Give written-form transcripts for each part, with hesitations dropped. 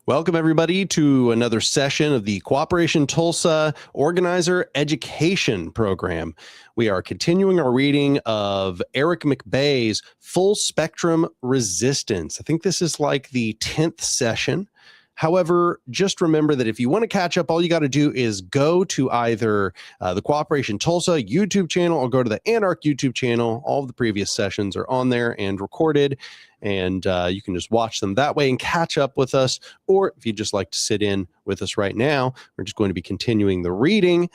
Welcome, everybody, to another session of the Cooperation Tulsa Organizer Education Program. We are continuing our reading of Eric McBay's Full Spectrum Resistance. I think this is like the 10th session. However, just remember that if you want to catch up, all you got to do is go to either the Cooperation Tulsa YouTube channel or go to the Anark YouTube channel. All of the previous sessions are on there and recorded, and you can just watch them that way and catch up with us. Or if you'd just like to sit in with us right now, we're just going to be continuing the reading.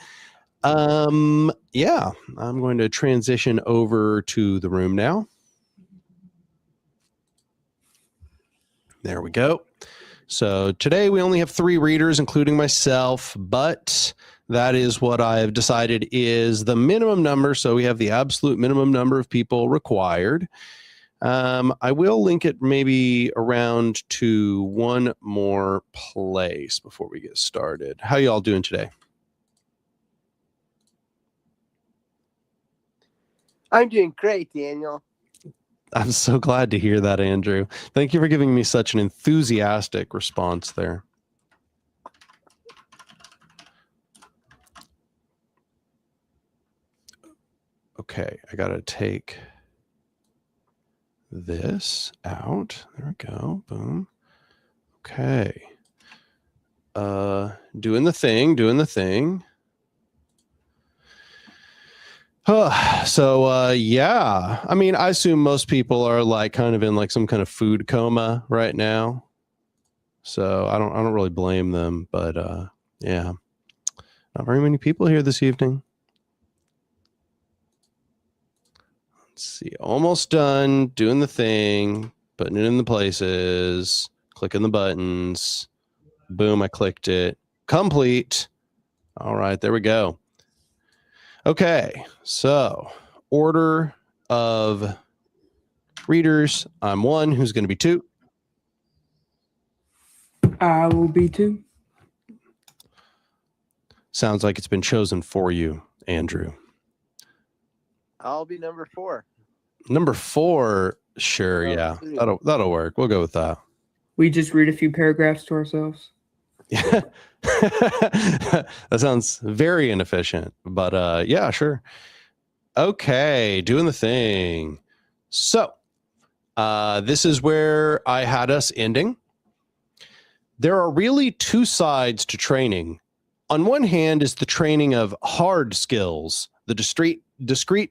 I'm going to transition over to the room now. There we go. So today we only have 3 readers, including myself, but that is what I have decided is the minimum number. So we have the absolute minimum number of people required. I will link it maybe around to one more place before we get started. How y'all doing today? I'm doing great, Daniel. I'm so glad to hear that, Andrew. Thank you for giving me such an enthusiastic response there. Okay, I got to take this out. There we go. Boom. Okay. Doing the thing. Yeah, I mean, I assume most people are like kind of in like some kind of food coma right now. So I don't really blame them, but yeah, not very many people here this evening. Let's see, almost done doing the thing, putting it in the places, clicking the buttons. Boom, I clicked it. Complete. All right, there we go. Okay, so order of readers. I'm 1. Who's going to be 2? I will be 2. Sounds like it's been chosen for you, Andrew. I'll be number 4. Number 4, sure, yeah, that'll work. We'll go with that. We just read a few paragraphs to ourselves. Yeah, that sounds very inefficient, but yeah, sure. Okay, doing the thing. So this is where I had us ending. There are really 2 sides to training. On one hand is the training of hard skills, the discrete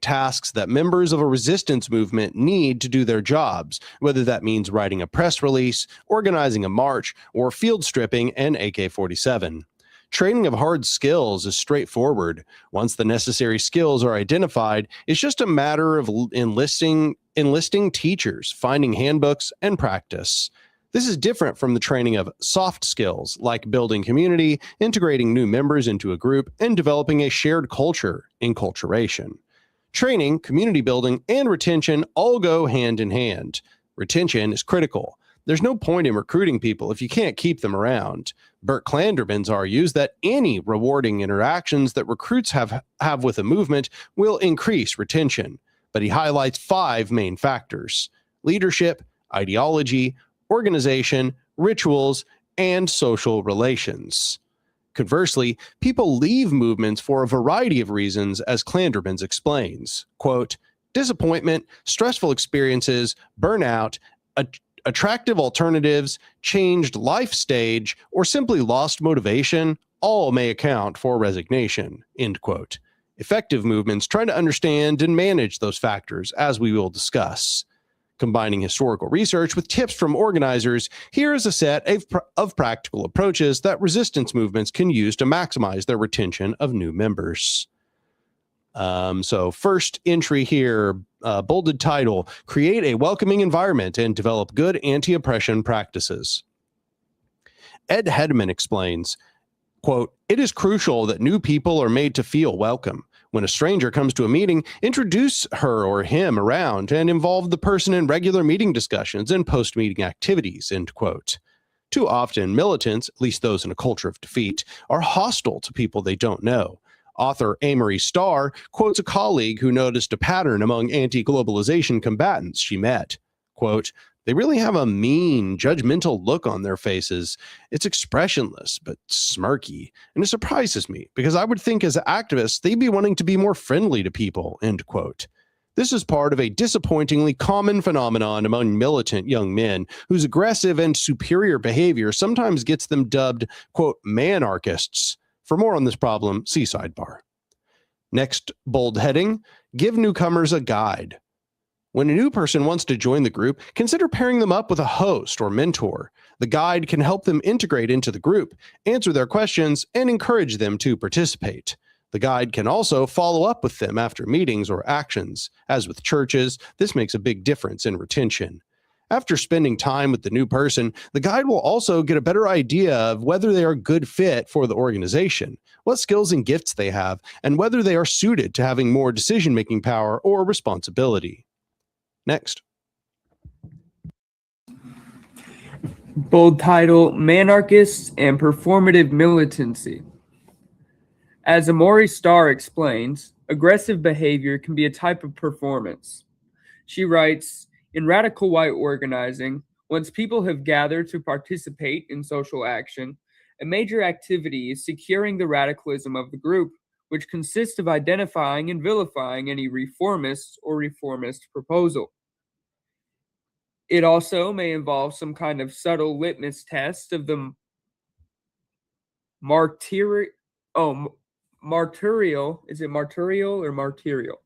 tasks that members of a resistance movement need to do their jobs, whether that means writing a press release, organizing a march, or field stripping an AK-47. Training of hard skills is straightforward. Once the necessary skills are identified, it's just a matter of enlisting teachers, finding handbooks, and practice. This is different from the training of soft skills like building community, integrating new members into a group, and developing a shared culture, enculturation. Training, community building, and retention all go hand in hand. Retention is critical. There's no point in recruiting people if you can't keep them around. Bert Klandermans argues that any rewarding interactions that recruits have with a movement will increase retention, but he highlights 5 main factors: leadership, ideology, organization, rituals, and social relations. Conversely, people leave movements for a variety of reasons, as Klandermans explains. Quote, disappointment, stressful experiences, burnout, attractive alternatives, changed life stage, or simply lost motivation all may account for resignation, end quote. Effective movements try to understand and manage those factors, as we will discuss. Combining historical research with tips from organizers, here is a set of practical approaches that resistance movements can use to maximize their retention of new members. So first entry here, bolded title, create a welcoming environment and develop good anti-oppression practices. Ed Hedman explains, quote, it is crucial that new people are made to feel welcome. When a stranger comes to a meeting, introduce her or him around and involve the person in regular meeting discussions and post-meeting activities, end quote. Too often, militants, at least those in a culture of defeat, are hostile to people they don't know. Author Amory Starr quotes a colleague who noticed a pattern among anti-globalization combatants she met. Quote, They really have a mean, judgmental look on their faces. It's expressionless, but smirky. And it surprises me because I would think as activists, they'd be wanting to be more friendly to people, end quote. This is part of a disappointingly common phenomenon among militant young men whose aggressive and superior behavior sometimes gets them dubbed, quote, manarchists. For more on this problem, see sidebar. Next bold heading, give newcomers a guide. When a new person wants to join the group, consider pairing them up with a host or mentor. The guide can help them integrate into the group, answer their questions, and encourage them to participate. The guide can also follow up with them after meetings or actions. As with churches, this makes a big difference in retention. After spending time with the new person, the guide will also get a better idea of whether they are a good fit for the organization, what skills and gifts they have, and whether they are suited to having more decision-making power or responsibility. Next. Bold title, Manarchists and Performative Militancy. As Amori Starr explains, aggressive behavior can be a type of performance. She writes, in radical white organizing, once people have gathered to participate in social action, a major activity is securing the radicalism of the group, which consists of identifying and vilifying any reformist or reformist proposal. It also may involve some kind of subtle litmus test of the martyrial, is it martyrial or martyrial?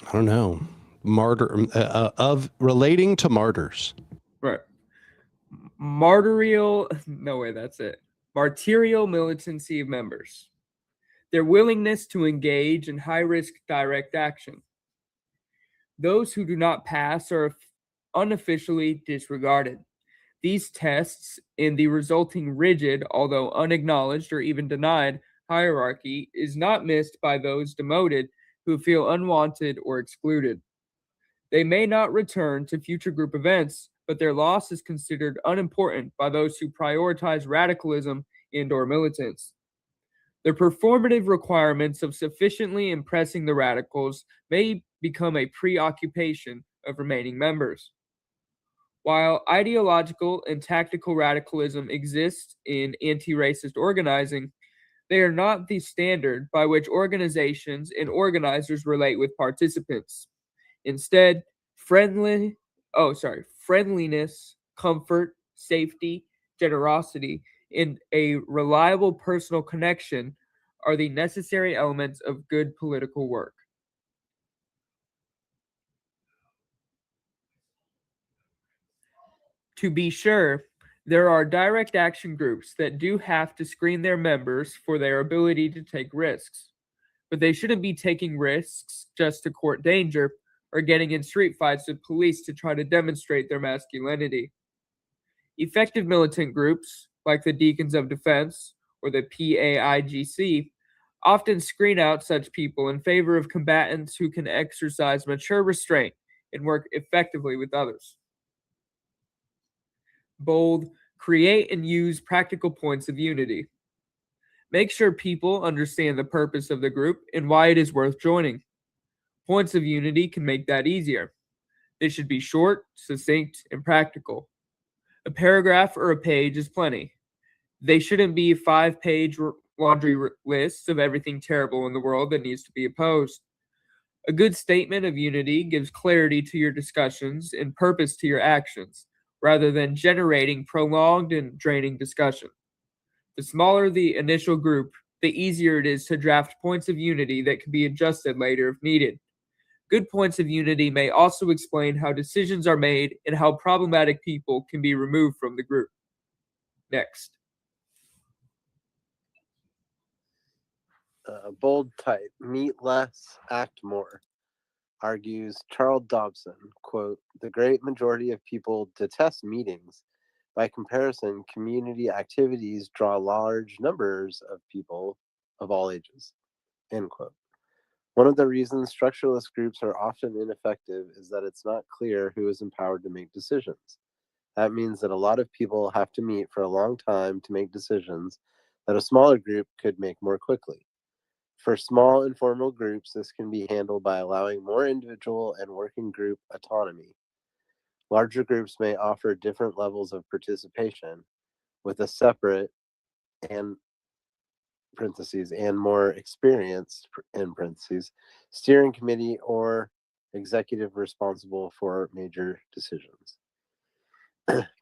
I don't know. Of relating to martyrs. Right. Martyrial, no way, that's it. Martyrial militancy of members. Their willingness to engage in high-risk direct action. Those who do not pass are unofficially disregarded. These tests and the resulting rigid, although unacknowledged or even denied, hierarchy is not missed by those demoted who feel unwanted or excluded. They may not return to future group events, but their loss is considered unimportant by those who prioritize radicalism and/or militants. The performative requirements of sufficiently impressing the radicals may become a preoccupation of remaining members. While ideological and tactical radicalism exists in anti-racist organizing, they are not the standard by which organizations and organizers relate with participants. Instead, friendliness, comfort, safety, generosity, and a reliable personal connection are the necessary elements of good political work. To be sure, there are direct action groups that do have to screen their members for their ability to take risks, but they shouldn't be taking risks just to court danger or getting in street fights with police to try to demonstrate their masculinity. Effective militant groups, like the Deacons of Defense or the PAIGC, often screen out such people in favor of combatants who can exercise mature restraint and work effectively with others. Bold, create and use practical points of unity. Make sure people understand the purpose of the group and why it is worth joining. Points of unity can make that easier. They should be short, succinct, and practical. A paragraph or a page is plenty. They shouldn't be 5-page laundry lists of everything terrible in the world that needs to be opposed. A good statement of unity gives clarity to your discussions and purpose to your actions, rather than generating prolonged and draining discussion. The smaller the initial group, the easier it is to draft points of unity that can be adjusted later if needed. Good points of unity may also explain how decisions are made and how problematic people can be removed from the group. Next. Bold type, meet less, act more. Argues Charles Dobson, quote, the great majority of people detest meetings. By comparison, community activities draw large numbers of people of all ages, end quote. One of the reasons structuralist groups are often ineffective is that it's not clear who is empowered to make decisions. That means that a lot of people have to meet for a long time to make decisions that a smaller group could make more quickly. For small informal groups, this can be handled by allowing more individual and working group autonomy. Larger groups may offer different levels of participation with a separate and parentheses and more experienced in parentheses steering committee or executive responsible for major decisions.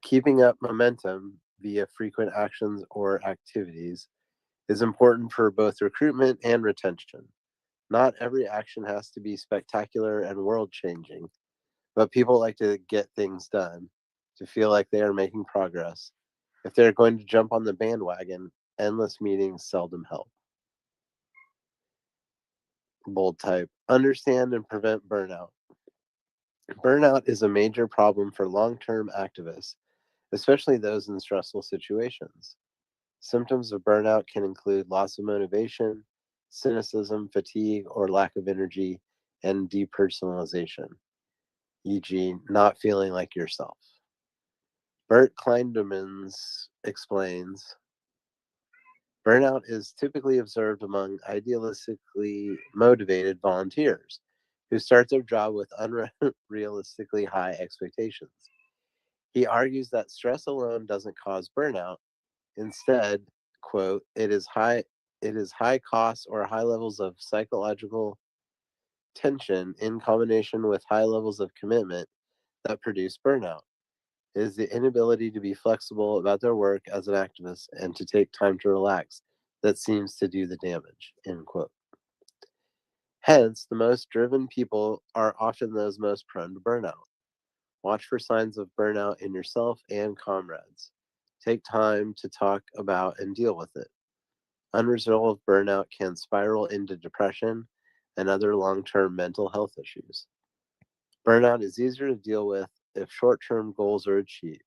Keeping up momentum via frequent actions or activities is important for both recruitment and retention. Not every action has to be spectacular and world-changing, but people like to get things done, to feel like they are making progress. If they're going to jump on the bandwagon, endless meetings seldom help. Bold type, understand and prevent burnout. Burnout is a major problem for long-term activists, especially those in stressful situations. Symptoms of burnout can include loss of motivation, cynicism, fatigue, or lack of energy, and depersonalization, e.g., not feeling like yourself. Bert Kleindermans explains, burnout is typically observed among idealistically motivated volunteers who start their job with unrealistically high expectations. He argues that stress alone doesn't cause burnout. Instead, quote, it is high costs or high levels of psychological tension in combination with high levels of commitment that produce burnout. It is the inability to be flexible about their work as an activist and to take time to relax that seems to do the damage, end quote. Hence, the most driven people are often those most prone to burnout. Watch for signs of burnout in yourself and comrades. Take time to talk about and deal with it. Unresolved burnout can spiral into depression and other long-term mental health issues. Burnout is easier to deal with if short-term goals are achieved,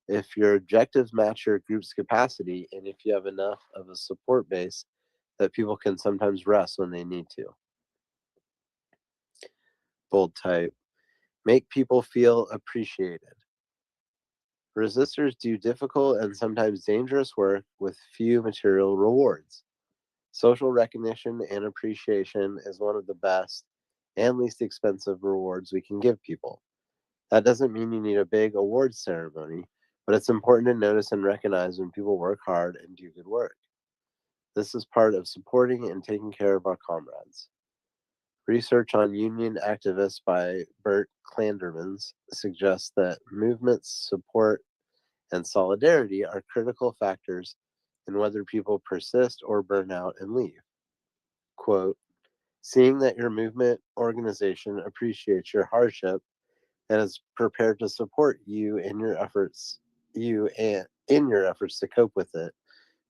if your objectives match your group's capacity, and if you have enough of a support base that people can sometimes rest when they need to. Bold type, make people feel appreciated. Resistors do difficult and sometimes dangerous work with few material rewards. Social recognition and appreciation is one of the best and least expensive rewards we can give people. That doesn't mean you need a big awards ceremony, but it's important to notice and recognize when people work hard and do good work. This is part of supporting and taking care of our comrades. Research on union activists by Bert Klandermans suggests that movements, support, and solidarity are critical factors in whether people persist or burn out and leave. Quote, seeing that your movement organization appreciates your hardship and is prepared to support you in your efforts to cope with it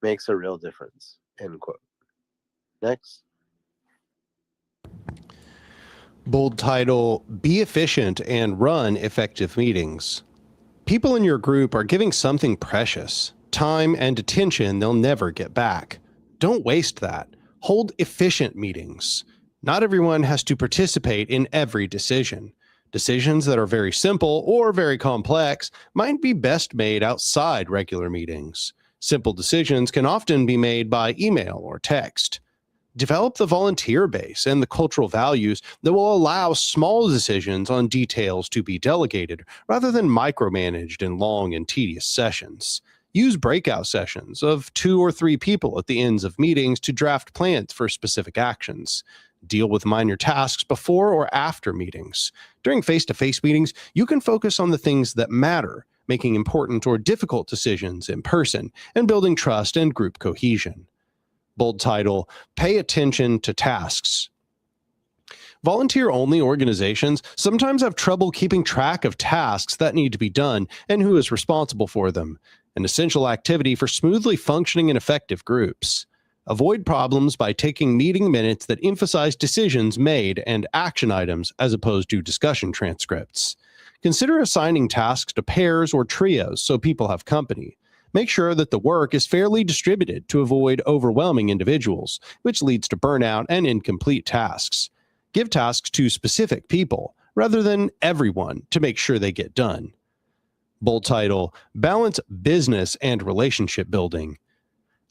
makes a real difference, end quote. Next. Bold title, be efficient and run effective meetings. People in your group are giving something precious, time and attention they'll never get back. Don't waste that. Hold efficient meetings. Not everyone has to participate in every decision. Decisions that are very simple or very complex might be best made outside regular meetings. Simple decisions can often be made by email or text. Develop the volunteer base and the cultural values that will allow small decisions on details to be delegated rather than micromanaged in long and tedious sessions. Use breakout sessions of 2 or 3 people at the ends of meetings to draft plans for specific actions. Deal with minor tasks before or after meetings. During face-to-face meetings, you can focus on the things that matter, making important or difficult decisions in person, and building trust and group cohesion. Bold title, pay attention to tasks. Volunteer-only organizations sometimes have trouble keeping track of tasks that need to be done and who is responsible for them, an essential activity for smoothly functioning and effective groups. Avoid problems by taking meeting minutes that emphasize decisions made and action items as opposed to discussion transcripts. Consider assigning tasks to pairs or trios so people have company. Make sure that the work is fairly distributed to avoid overwhelming individuals, which leads to burnout and incomplete tasks. Give tasks to specific people rather than everyone to make sure they get done. Bold title, balance business and relationship building.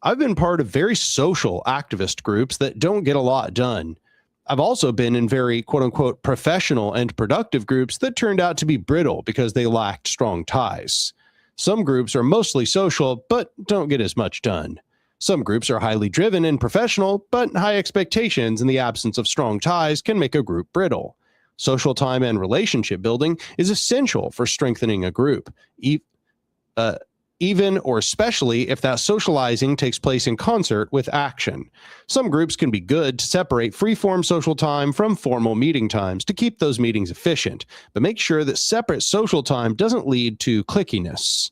I've been part of very social activist groups that don't get a lot done. I've also been in very quote unquote professional and productive groups that turned out to be brittle because they lacked strong ties. Some groups are mostly social but don't get as much done. Some groups are highly driven and professional, but high expectations in the absence of strong ties can make a group brittle. Social time and relationship building is essential for strengthening a group, even or especially if that socializing takes place in concert with action. Some groups can be good to separate free-form social time from formal meeting times to keep those meetings efficient, but make sure that separate social time doesn't lead to clickiness.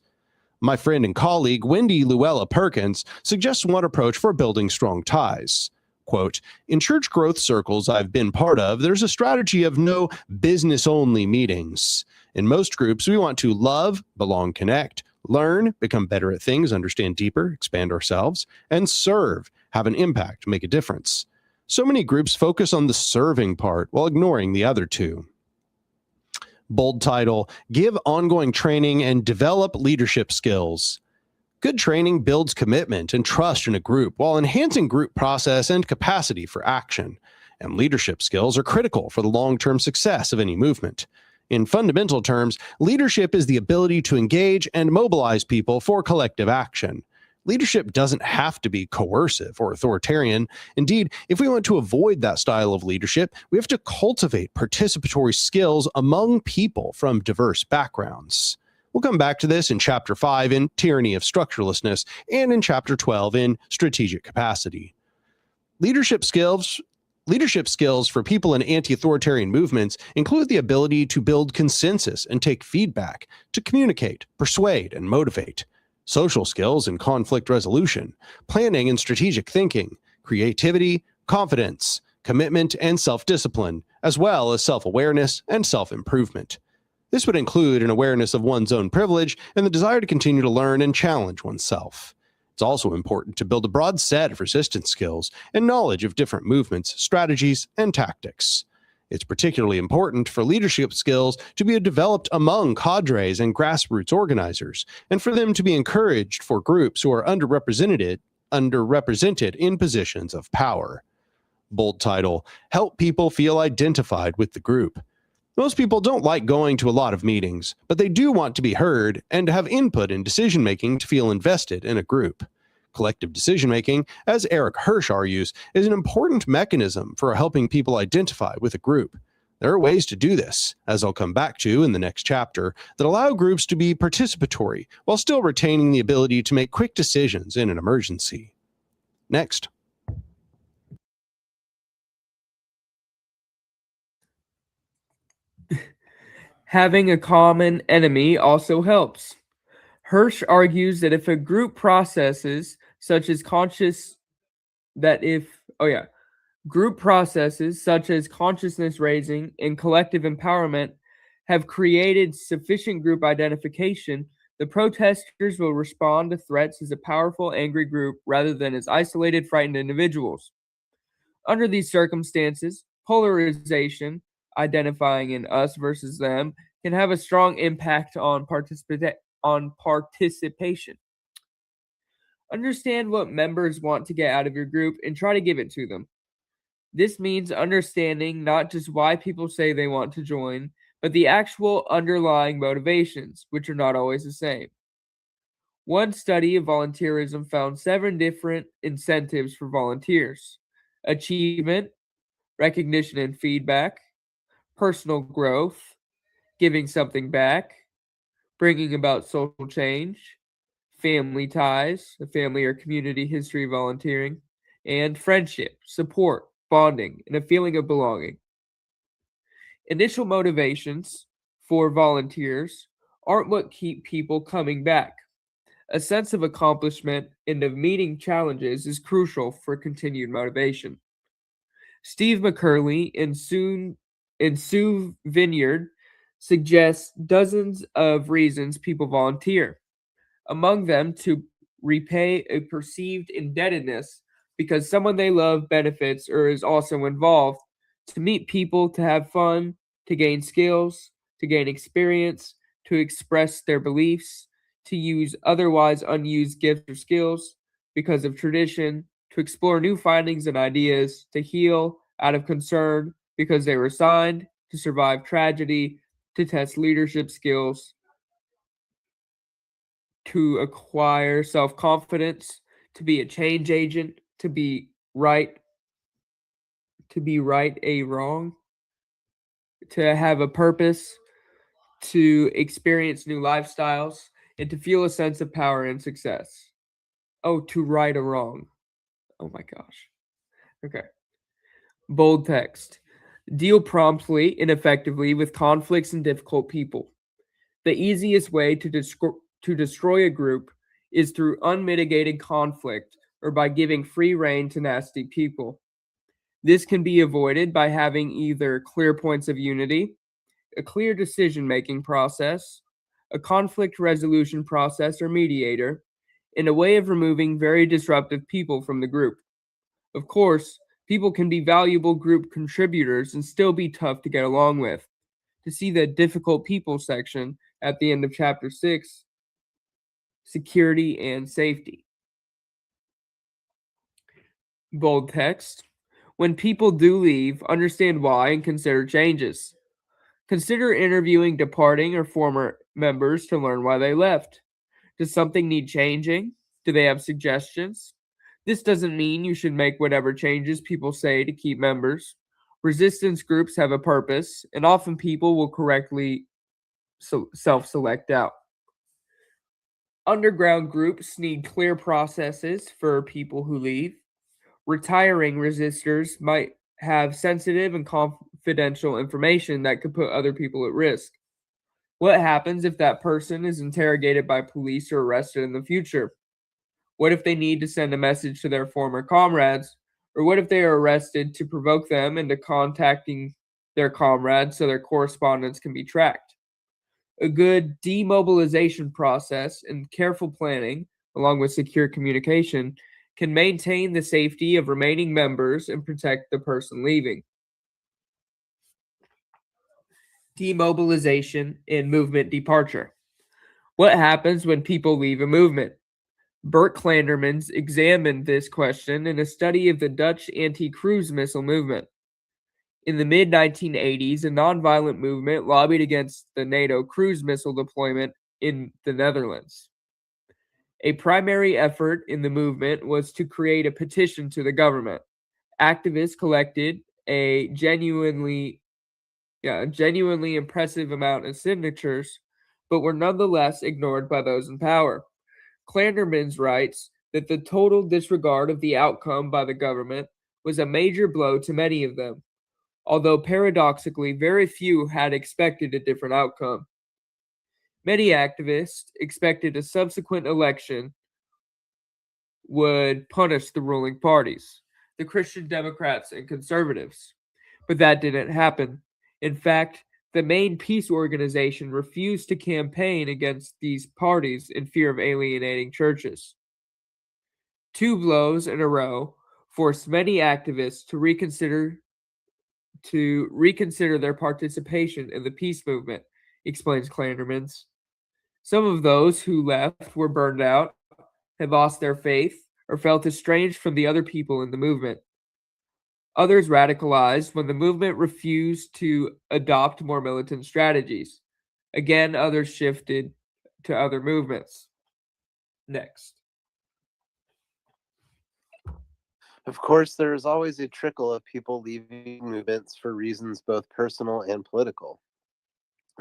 My friend and colleague Wendy Luella Perkins suggests one approach for building strong ties. Quote, in church growth circles I've been part of, there's a strategy of no business-only meetings. In most groups, we want to love, belong, connect, learn, become better at things, understand deeper, expand ourselves, and serve, have an impact, make a difference. So many groups focus on the serving part while ignoring the other two. Bold title, give ongoing training and develop leadership skills. Good training builds commitment and trust in a group while enhancing group process and capacity for action. And leadership skills are critical for the long-term success of any movement. In fundamental terms, leadership is the ability to engage and mobilize people for collective action. Leadership doesn't have to be coercive or authoritarian. Indeed, if we want to avoid that style of leadership, we have to cultivate participatory skills among people from diverse backgrounds. We'll come back to this in Chapter 5 in Tyranny of Structurelessness and in Chapter 12 in Strategic Capacity. Leadership skills for people in anti-authoritarian movements include the ability to build consensus and take feedback, to communicate, persuade, and motivate. Social skills and conflict resolution, planning and strategic thinking, creativity, confidence, commitment, and self-discipline, as well as self-awareness and self-improvement. This would include an awareness of one's own privilege and the desire to continue to learn and challenge oneself. It's also important to build a broad set of resistance skills and knowledge of different movements, strategies, and tactics. It's particularly important for leadership skills to be developed among cadres and grassroots organizers, and for them to be encouraged for groups who are underrepresented in positions of power. Bold title, help people feel identified with the group. Most people don't like going to a lot of meetings, but they do want to be heard and have input in decision-making to feel invested in a group. Collective decision-making, as Eric Hirsch argues, is an important mechanism for helping people identify with a group. There are ways to do this, as I'll come back to in the next chapter, that allow groups to be participatory while still retaining the ability to make quick decisions in an emergency. Next. Having a common enemy also helps. Hirsch argues that if a group processes such as consciousness raising and collective empowerment have created sufficient group identification, the protesters will respond to threats as a powerful, angry group rather than as isolated, frightened individuals. Under these circumstances, polarization, identifying in us versus them, can have a strong impact on participation. Understand what members want to get out of your group and try to give it to them. This means understanding not just why people say they want to join, but the actual underlying motivations, which are not always the same. One study of volunteerism found 7 different incentives for volunteers: achievement, recognition and feedback, personal growth, giving something back, bringing about social change, family ties, a family or community history of volunteering, and friendship, support, bonding, and a feeling of belonging. Initial motivations for volunteers aren't what keep people coming back. A sense of accomplishment and of meeting challenges is crucial for continued motivation. Steve McCurley and Sue Vineyard suggests dozens of reasons people volunteer. Among them, to repay a perceived indebtedness because someone they love benefits or is also involved, to meet people, to have fun, to gain skills, to gain experience, to express their beliefs, to use otherwise unused gifts or skills because of tradition, to explore new findings and ideas, to heal, out of concern because they were assigned to survive tragedy, to test leadership skills, to acquire self-confidence, to be a change agent, to be right a wrong, to have a purpose, to experience new lifestyles, and to feel a sense of power and success. Oh, to right a wrong. Oh my gosh. Okay. Bold text. Deal promptly and effectively with conflicts and difficult people. The easiest way to destroy a group is through unmitigated conflict or by giving free rein to nasty people. This can be avoided by having either clear points of unity, a clear decision-making process, a conflict resolution process or mediator, and a way of removing very disruptive people from the group. Of course, people can be valuable group contributors and still be tough to get along with. To see the difficult people section at the end of chapter 6, security and safety. Bold text. When people do leave, understand why and consider changes. Consider interviewing departing or former members to learn why they left. Does something need changing? Do they have suggestions? This doesn't mean you should make whatever changes people say to keep members. Resistance groups have a purpose, and often people will correctly self-select out. Underground groups need clear processes for people who leave. Retiring resistors might have sensitive and confidential information that could put other people at risk. What happens if that person is interrogated by police or arrested in the future? What if they need to send a message to their former comrades? Or what if they are arrested to provoke them into contacting their comrades so their correspondence can be tracked? A good demobilization process and careful planning, along with secure communication, can maintain the safety of remaining members and protect the person leaving. Demobilization and movement departure. What happens when people leave a movement? Bert Clandermans examined this question in a study of the Dutch anti-cruise missile movement. In the mid-1980s, a nonviolent movement lobbied against the NATO cruise missile deployment in the Netherlands. A primary effort in the movement was to create a petition to the government. Activists collected a genuinely impressive amount of signatures, but were nonetheless ignored by those in power. Clandermans writes that the total disregard of the outcome by the government was a major blow to many of them, although paradoxically very few had expected a different outcome. Many activists expected a subsequent election would punish the ruling parties, the Christian Democrats and conservatives, but that didn't happen. In fact, the main peace organization refused to campaign against these parties in fear of alienating churches. 2 blows in a row forced many activists to reconsider their participation in the peace movement, explains Clandermans. Some of those who left were burned out, had lost their faith, or felt estranged from the other people in the movement. Others radicalized when the movement refused to adopt more militant strategies. Again, others shifted to other movements. Next. Of course, there is always a trickle of people leaving movements for reasons both personal and political.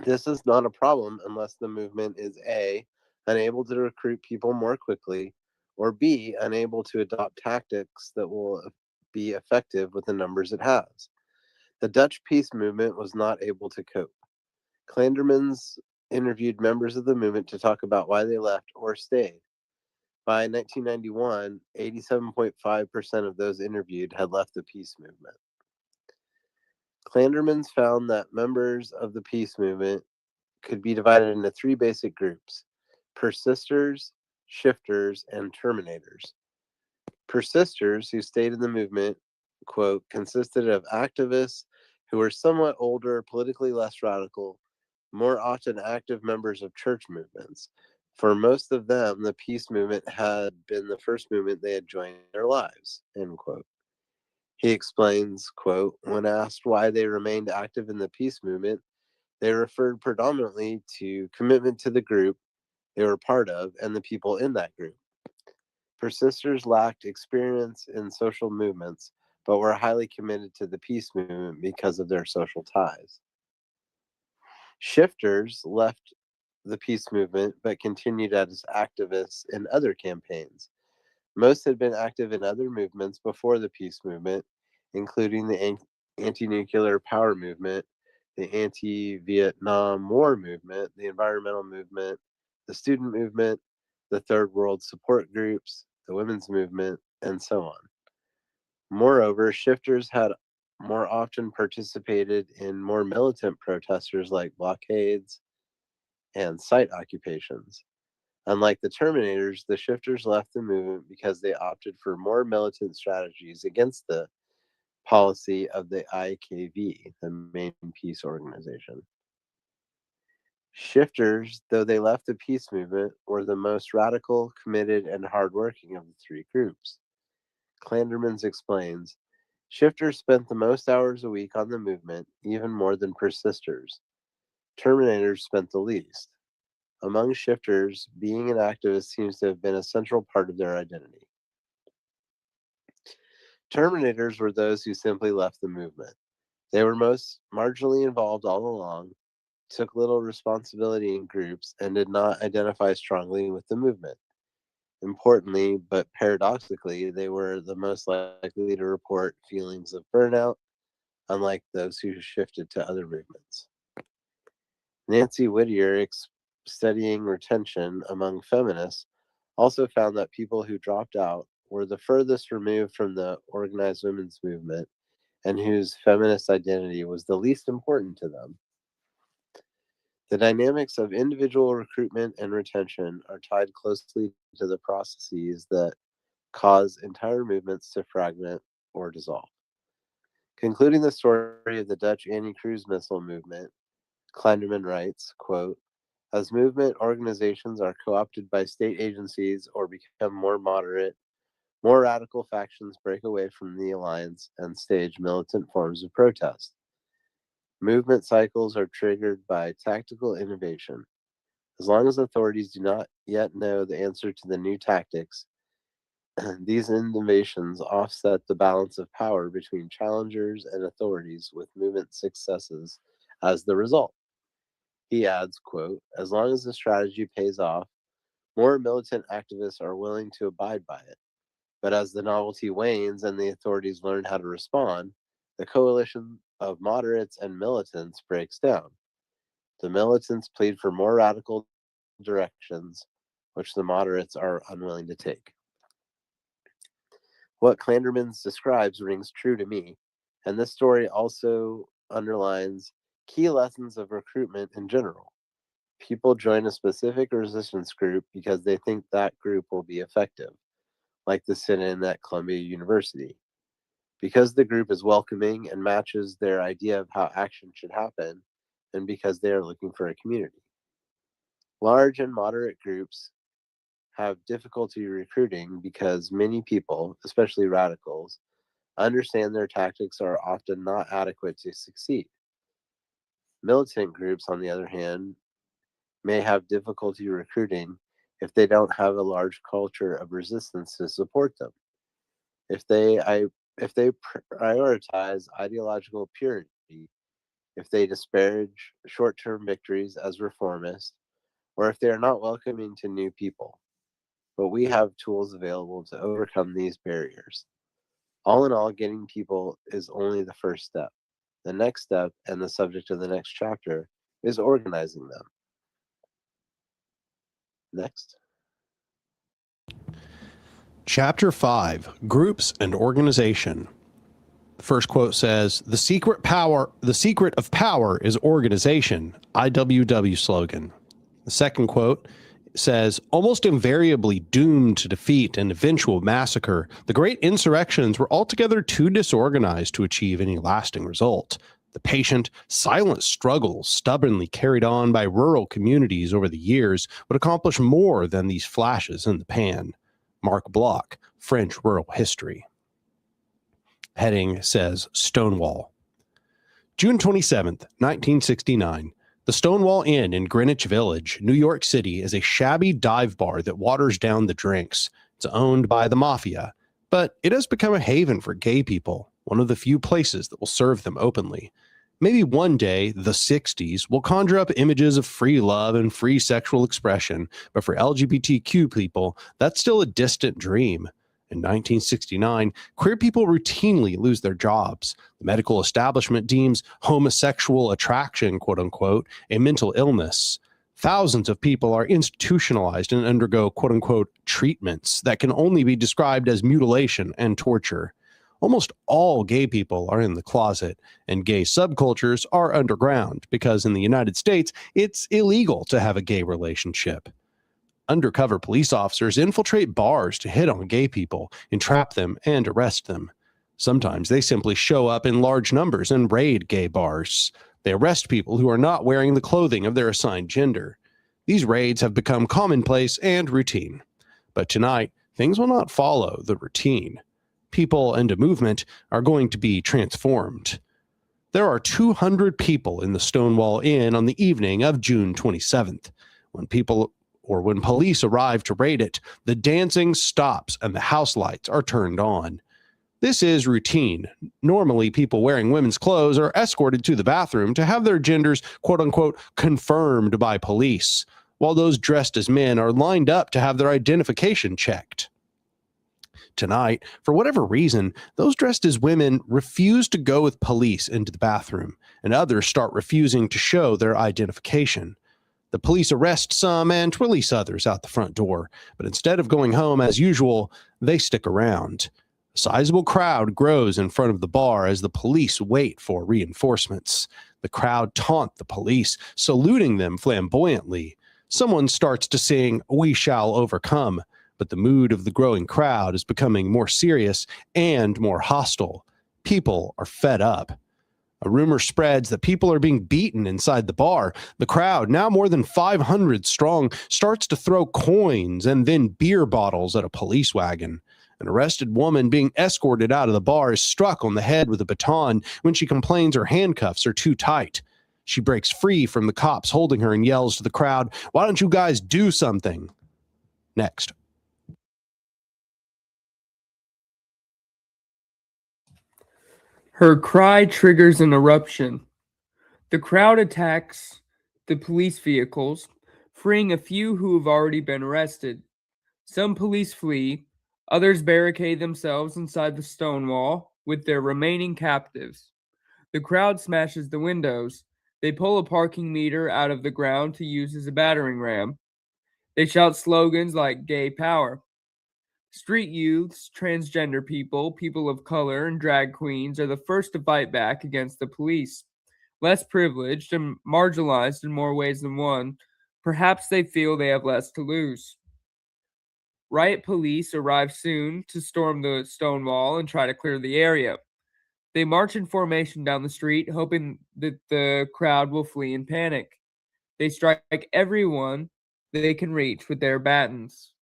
This is not a problem unless the movement is A, unable to recruit people more quickly, or B, unable to adopt tactics that will be effective with the numbers it has. The Dutch peace movement was not able to cope. Clandermans interviewed members of the movement to talk about why they left or stayed. By 1991, 87.5% of those interviewed had left the peace movement. Clandermans found that members of the peace movement could be divided into 3 basic groups: persisters, shifters, and terminators. Persisters who stayed in the movement, quote, consisted of activists who were somewhat older, politically less radical, more often active members of church movements. For most of them, the peace movement had been the first movement they had joined in their lives, end quote. He explains, quote, when asked why they remained active in the peace movement, they referred predominantly to commitment to the group they were part of and the people in that group. Persisters lacked experience in social movements, but were highly committed to the peace movement because of their social ties. Shifters left the peace movement but continued as activists in other campaigns. Most had been active in other movements before the peace movement, including the anti-nuclear power movement, the anti-Vietnam War movement, the environmental movement, the student movement, the Third World support groups, the women's movement, and so on. Moreover, shifters had more often participated in more militant protesters like blockades and site occupations. Unlike the Terminators, the shifters left the movement because they opted for more militant strategies against the policy of the IKV, the main peace organization. Shifters, though they left the peace movement, were the most radical, committed, and hardworking of the three groups. Clandermans explains, shifters spent the most hours a week on the movement, even more than persisters. Terminators spent the least. Among shifters, being an activist seems to have been a central part of their identity. Terminators were those who simply left the movement. They were most marginally involved all along, took little responsibility in groups, and did not identify strongly with the movement. Importantly, but paradoxically, they were the most likely to report feelings of burnout, unlike those who shifted to other movements. Nancy Whittier, studying retention among feminists, also found that people who dropped out were the furthest removed from the organized women's movement and whose feminist identity was the least important to them. The dynamics of individual recruitment and retention are tied closely to the processes that cause entire movements to fragment or dissolve. Concluding the story of the Dutch anti-cruise missile movement, Clanderman writes, quote, as movement organizations are co-opted by state agencies or become more moderate, more radical factions break away from the alliance and stage militant forms of protest. Movement cycles are triggered by tactical innovation. As long as authorities do not yet know the answer to the new tactics, these innovations offset the balance of power between challengers and authorities, with movement successes as the result. He adds, quote, as long as the strategy pays off, more militant activists are willing to abide by it. But as the novelty wanes and the authorities learn how to respond, the coalition of moderates and militants breaks down. The militants plead for more radical directions, which the moderates are unwilling to take. What Clandermans describes rings true to me, and this story also underlines key lessons of recruitment in general. People join a specific resistance group because they think that group will be effective, like the sit-in at Columbia University. Because the group is welcoming and matches their idea of how action should happen, and because they are looking for a community. Large and moderate groups have difficulty recruiting because many people, especially radicals, understand their tactics are often not adequate to succeed. Militant groups, on the other hand, may have difficulty recruiting if they don't have a large culture of resistance to support them. If they prioritize ideological purity, if they disparage short-term victories as reformist, or if they are not welcoming to new people. But we have tools available to overcome these barriers. All in all, getting people is only the first step. The next step, and the subject of the next chapter, is organizing them. Next. Chapter 5, Groups and Organization. The first quote says, the secret of power is organization, IWW slogan. The second quote says, almost invariably doomed to defeat and eventual massacre, the great insurrections were altogether too disorganized to achieve any lasting result. The patient, silent struggle stubbornly carried on by rural communities over the years would accomplish more than these flashes in the pan. Marc Bloch, French Rural History. Heading says Stonewall. June 27th, 1969. The Stonewall Inn in Greenwich Village, New York City, is a shabby dive bar that waters down the drinks. It's owned by the mafia, but it has become a haven for gay people, one of the few places that will serve them openly. Maybe one day, the 60s, will conjure up images of free love and free sexual expression, but for LGBTQ people, that's still a distant dream. In 1969, queer people routinely lose their jobs. The medical establishment deems homosexual attraction, quote unquote, a mental illness. Thousands of people are institutionalized and undergo, quote unquote, treatments that can only be described as mutilation and torture. Almost all gay people are in the closet, and gay subcultures are underground because in the United States, it's illegal to have a gay relationship. Undercover police officers infiltrate bars to hit on gay people, entrap them, and arrest them. Sometimes they simply show up in large numbers and raid gay bars. They arrest people who are not wearing the clothing of their assigned gender. These raids have become commonplace and routine. But tonight, things will not follow the routine. People and a movement are going to be transformed. There are 200 people in the Stonewall Inn on the evening of June 27th. When police arrive to raid it, the dancing stops and the house lights are turned on. This is routine. Normally, people wearing women's clothes are escorted to the bathroom to have their genders, quote unquote, confirmed by police, while those dressed as men are lined up to have their identification checked. Tonight, for whatever reason, those dressed as women refuse to go with police into the bathroom, and others start refusing to show their identification. The police arrest some and release others out the front door, but instead of going home as usual, they stick around. A sizable crowd grows in front of the bar as the police wait for reinforcements. The crowd taunt the police, saluting them flamboyantly. Someone starts to sing, "We Shall Overcome," but the mood of the growing crowd is becoming more serious and more hostile. People are fed up. A rumor spreads that people are being beaten inside the bar. The crowd, now more than 500 strong, starts to throw coins and then beer bottles at a police wagon. An arrested woman being escorted out of the bar is struck on the head with a baton when she complains her handcuffs are too tight. She breaks free from the cops holding her and yells to the crowd, "Why don't you guys do something?" Next. Her cry triggers an eruption. The crowd attacks the police vehicles, freeing a few who have already been arrested. Some police flee, others barricade themselves inside the stone wall with their remaining captives. The crowd smashes the windows. They pull a parking meter out of the ground to use as a battering ram. They shout slogans like "Gay Power." Street youths, transgender people, people of color, and drag queens are the first to fight back against the police. Less privileged and marginalized in more ways than one, perhaps they feel they have less to lose. Riot police arrive soon to storm the stone wall and try to clear the area. They march in formation down the street, hoping that the crowd will flee in panic. They strike everyone they can reach with their batons.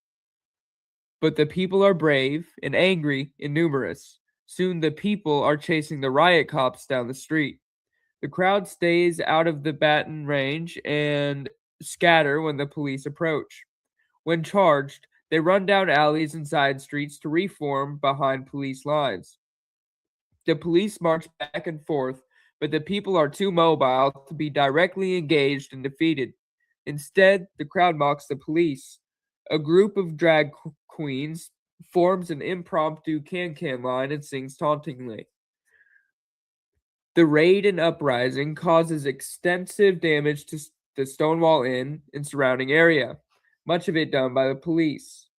But the people are brave and angry and numerous. Soon the people are chasing the riot cops down the street. The crowd stays out of the baton range and scatter when the police approach. When charged, they run down alleys and side streets to reform behind police lines. The police march back and forth, but the people are too mobile to be directly engaged and defeated. Instead, the crowd mocks the police. A group of drag queens forms an impromptu can-can line and sings tauntingly. The raid and uprising causes extensive damage to the Stonewall Inn and surrounding area, much of it done by the police.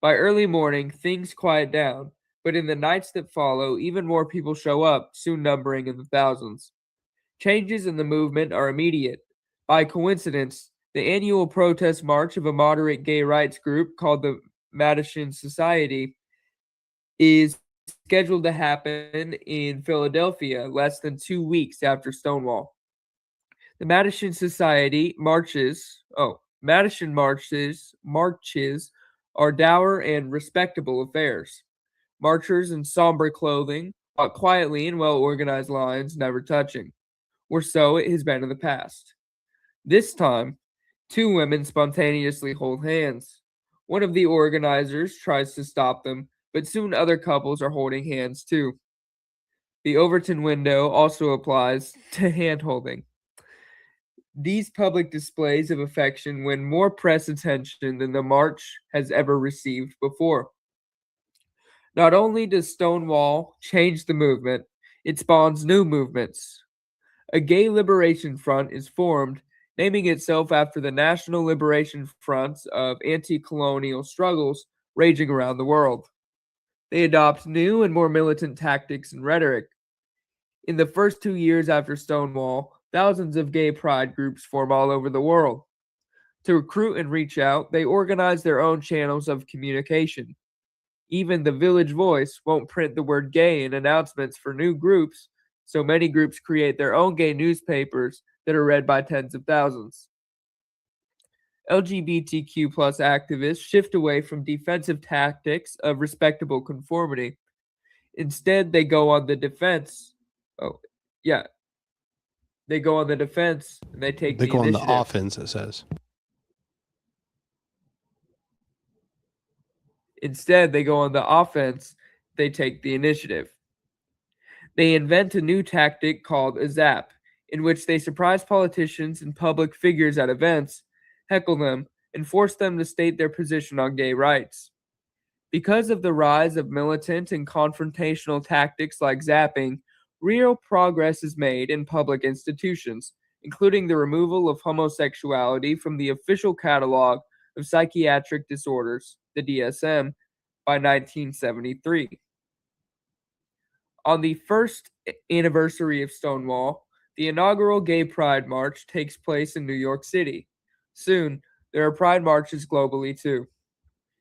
By early morning, things quiet down, but in the nights that follow, even more people show up, soon numbering in the thousands. Changes in the movement are immediate. By coincidence, the annual protest march of a moderate gay rights group called the Madison Society is scheduled to happen in Philadelphia less than 2 weeks after Stonewall. The Madison Society marches are dour and respectable affairs. Marchers in somber clothing fought quietly in well-organized lines, never touching, or so it has been in the past. This time, two women spontaneously hold hands. One of the organizers tries to stop them, but soon other couples are holding hands too. The Overton window also applies to hand holding. These public displays of affection win more press attention than the march has ever received before. Not only does Stonewall change the movement, it spawns new movements. A gay liberation front is formed, naming itself after the national liberation fronts of anti colonial struggles raging around the world. They adopt new and more militant tactics and rhetoric. In the first 2 years after Stonewall, thousands of gay pride groups form all over the world. To recruit and reach out, they organize their own channels of communication. Even the Village Voice won't print the word gay in announcements for new groups, so many groups create their own gay newspapers that are read by tens of thousands. LGBTQ plus activists shift away from defensive tactics of respectable conformity. Instead, they go on the defense. Oh, yeah. They go on the defense and they take They the go on the initiative. offense, it says. Instead, they go on the offense, they take the initiative. They invent a new tactic called a zap, in which they surprise politicians and public figures at events, heckle them, and force them to state their position on gay rights. Because of the rise of militant and confrontational tactics like zapping, real progress is made in public institutions, including the removal of homosexuality from the official catalog of psychiatric disorders, the DSM, by 1973. On the first anniversary of Stonewall, the inaugural Gay Pride March takes place in New York City. Soon, there are pride marches globally too.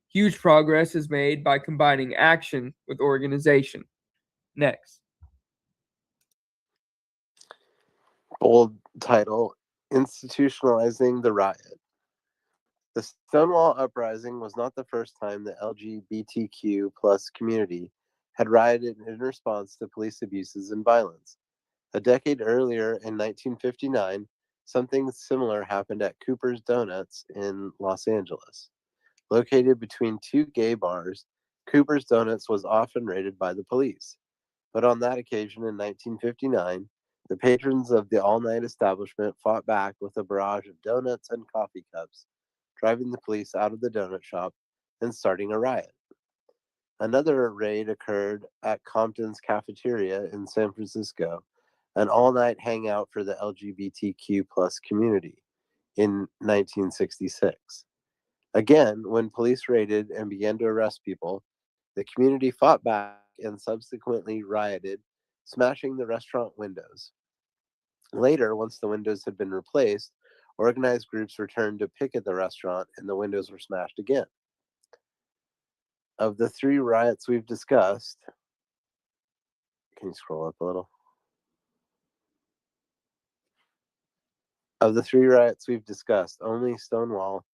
Huge progress is made by combining action with organization. Next. Bold title: Institutionalizing the Riot. The Stonewall Uprising was not the first time the LGBTQ plus community had rioted in response to police abuses and violence. A decade earlier, in 1959, something similar happened at Cooper's Donuts in Los Angeles. Located between two gay bars, Cooper's Donuts was often raided by the police. But on that occasion in 1959, the patrons of the all-night establishment fought back with a barrage of donuts and coffee cups, driving the police out of the donut shop and starting a riot. Another raid occurred at Compton's cafeteria in San Francisco, an all-night hangout for the LGBTQ plus community, in 1966. Again, when police raided and began to arrest people, the community fought back and subsequently rioted, smashing the restaurant windows. Later, once the windows had been replaced, organized groups returned to picket the restaurant and the windows were smashed again. Of the three riots we've discussed, can you scroll up a little? Of the three riots we've discussed, only Stonewall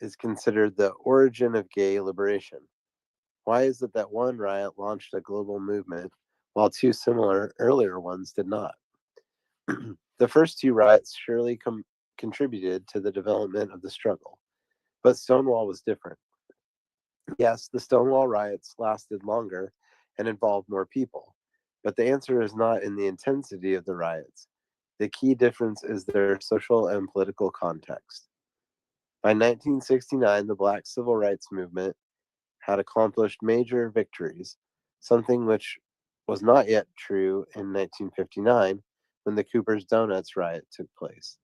is considered the origin of gay liberation. Why is it that one riot launched a global movement while two similar earlier ones did not? The first two riots surely contributed to the development of the struggle, but Stonewall was different. Yes, the Stonewall riots lasted longer and involved more people, but the answer is not in the intensity of the riots. The key difference is their social and political context. By 1969, the Black Civil Rights Movement had accomplished major victories, something which was not yet true in 1959 when the Cooper's Donuts riot took place.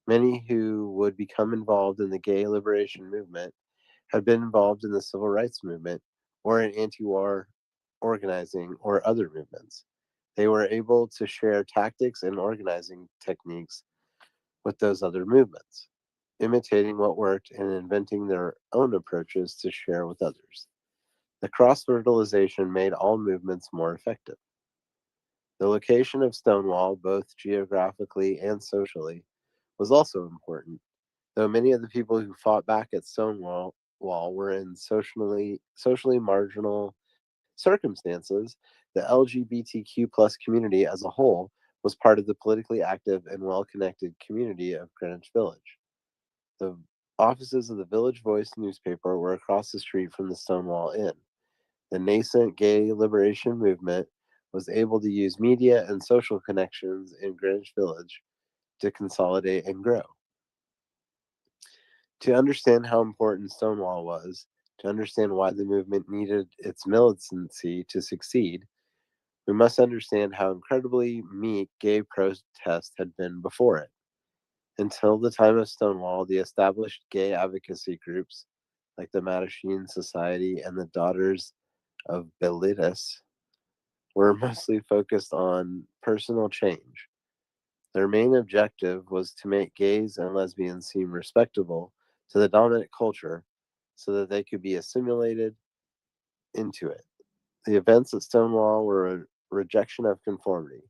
Many who would become involved in the gay liberation movement had been involved in the civil rights movement or in anti-war organizing or other movements. They were able to share tactics and organizing techniques with those other movements, imitating what worked and inventing their own approaches to share with others. The cross-fertilization made all movements more effective. The location of Stonewall, both geographically and socially, was also important. Though many of the people who fought back at Stonewall were in socially marginal circumstances, The LGBTQ plus community as a whole was part of the politically active and well-connected community of Greenwich Village. The offices of the Village Voice newspaper were across the street from the Stonewall Inn. The nascent gay liberation movement was able to use media and social connections in Greenwich Village to consolidate and grow. To understand how important Stonewall was, to understand why the movement needed its militancy to succeed, we must understand how incredibly meek gay protest had been before it. Until the time of Stonewall, the established gay advocacy groups, like the Mattachine Society and the Daughters of Bilitis, were mostly focused on personal change. Their main objective was to make gays and lesbians seem respectable to the dominant culture so that they could be assimilated into it. The events at Stonewall were a rejection of conformity.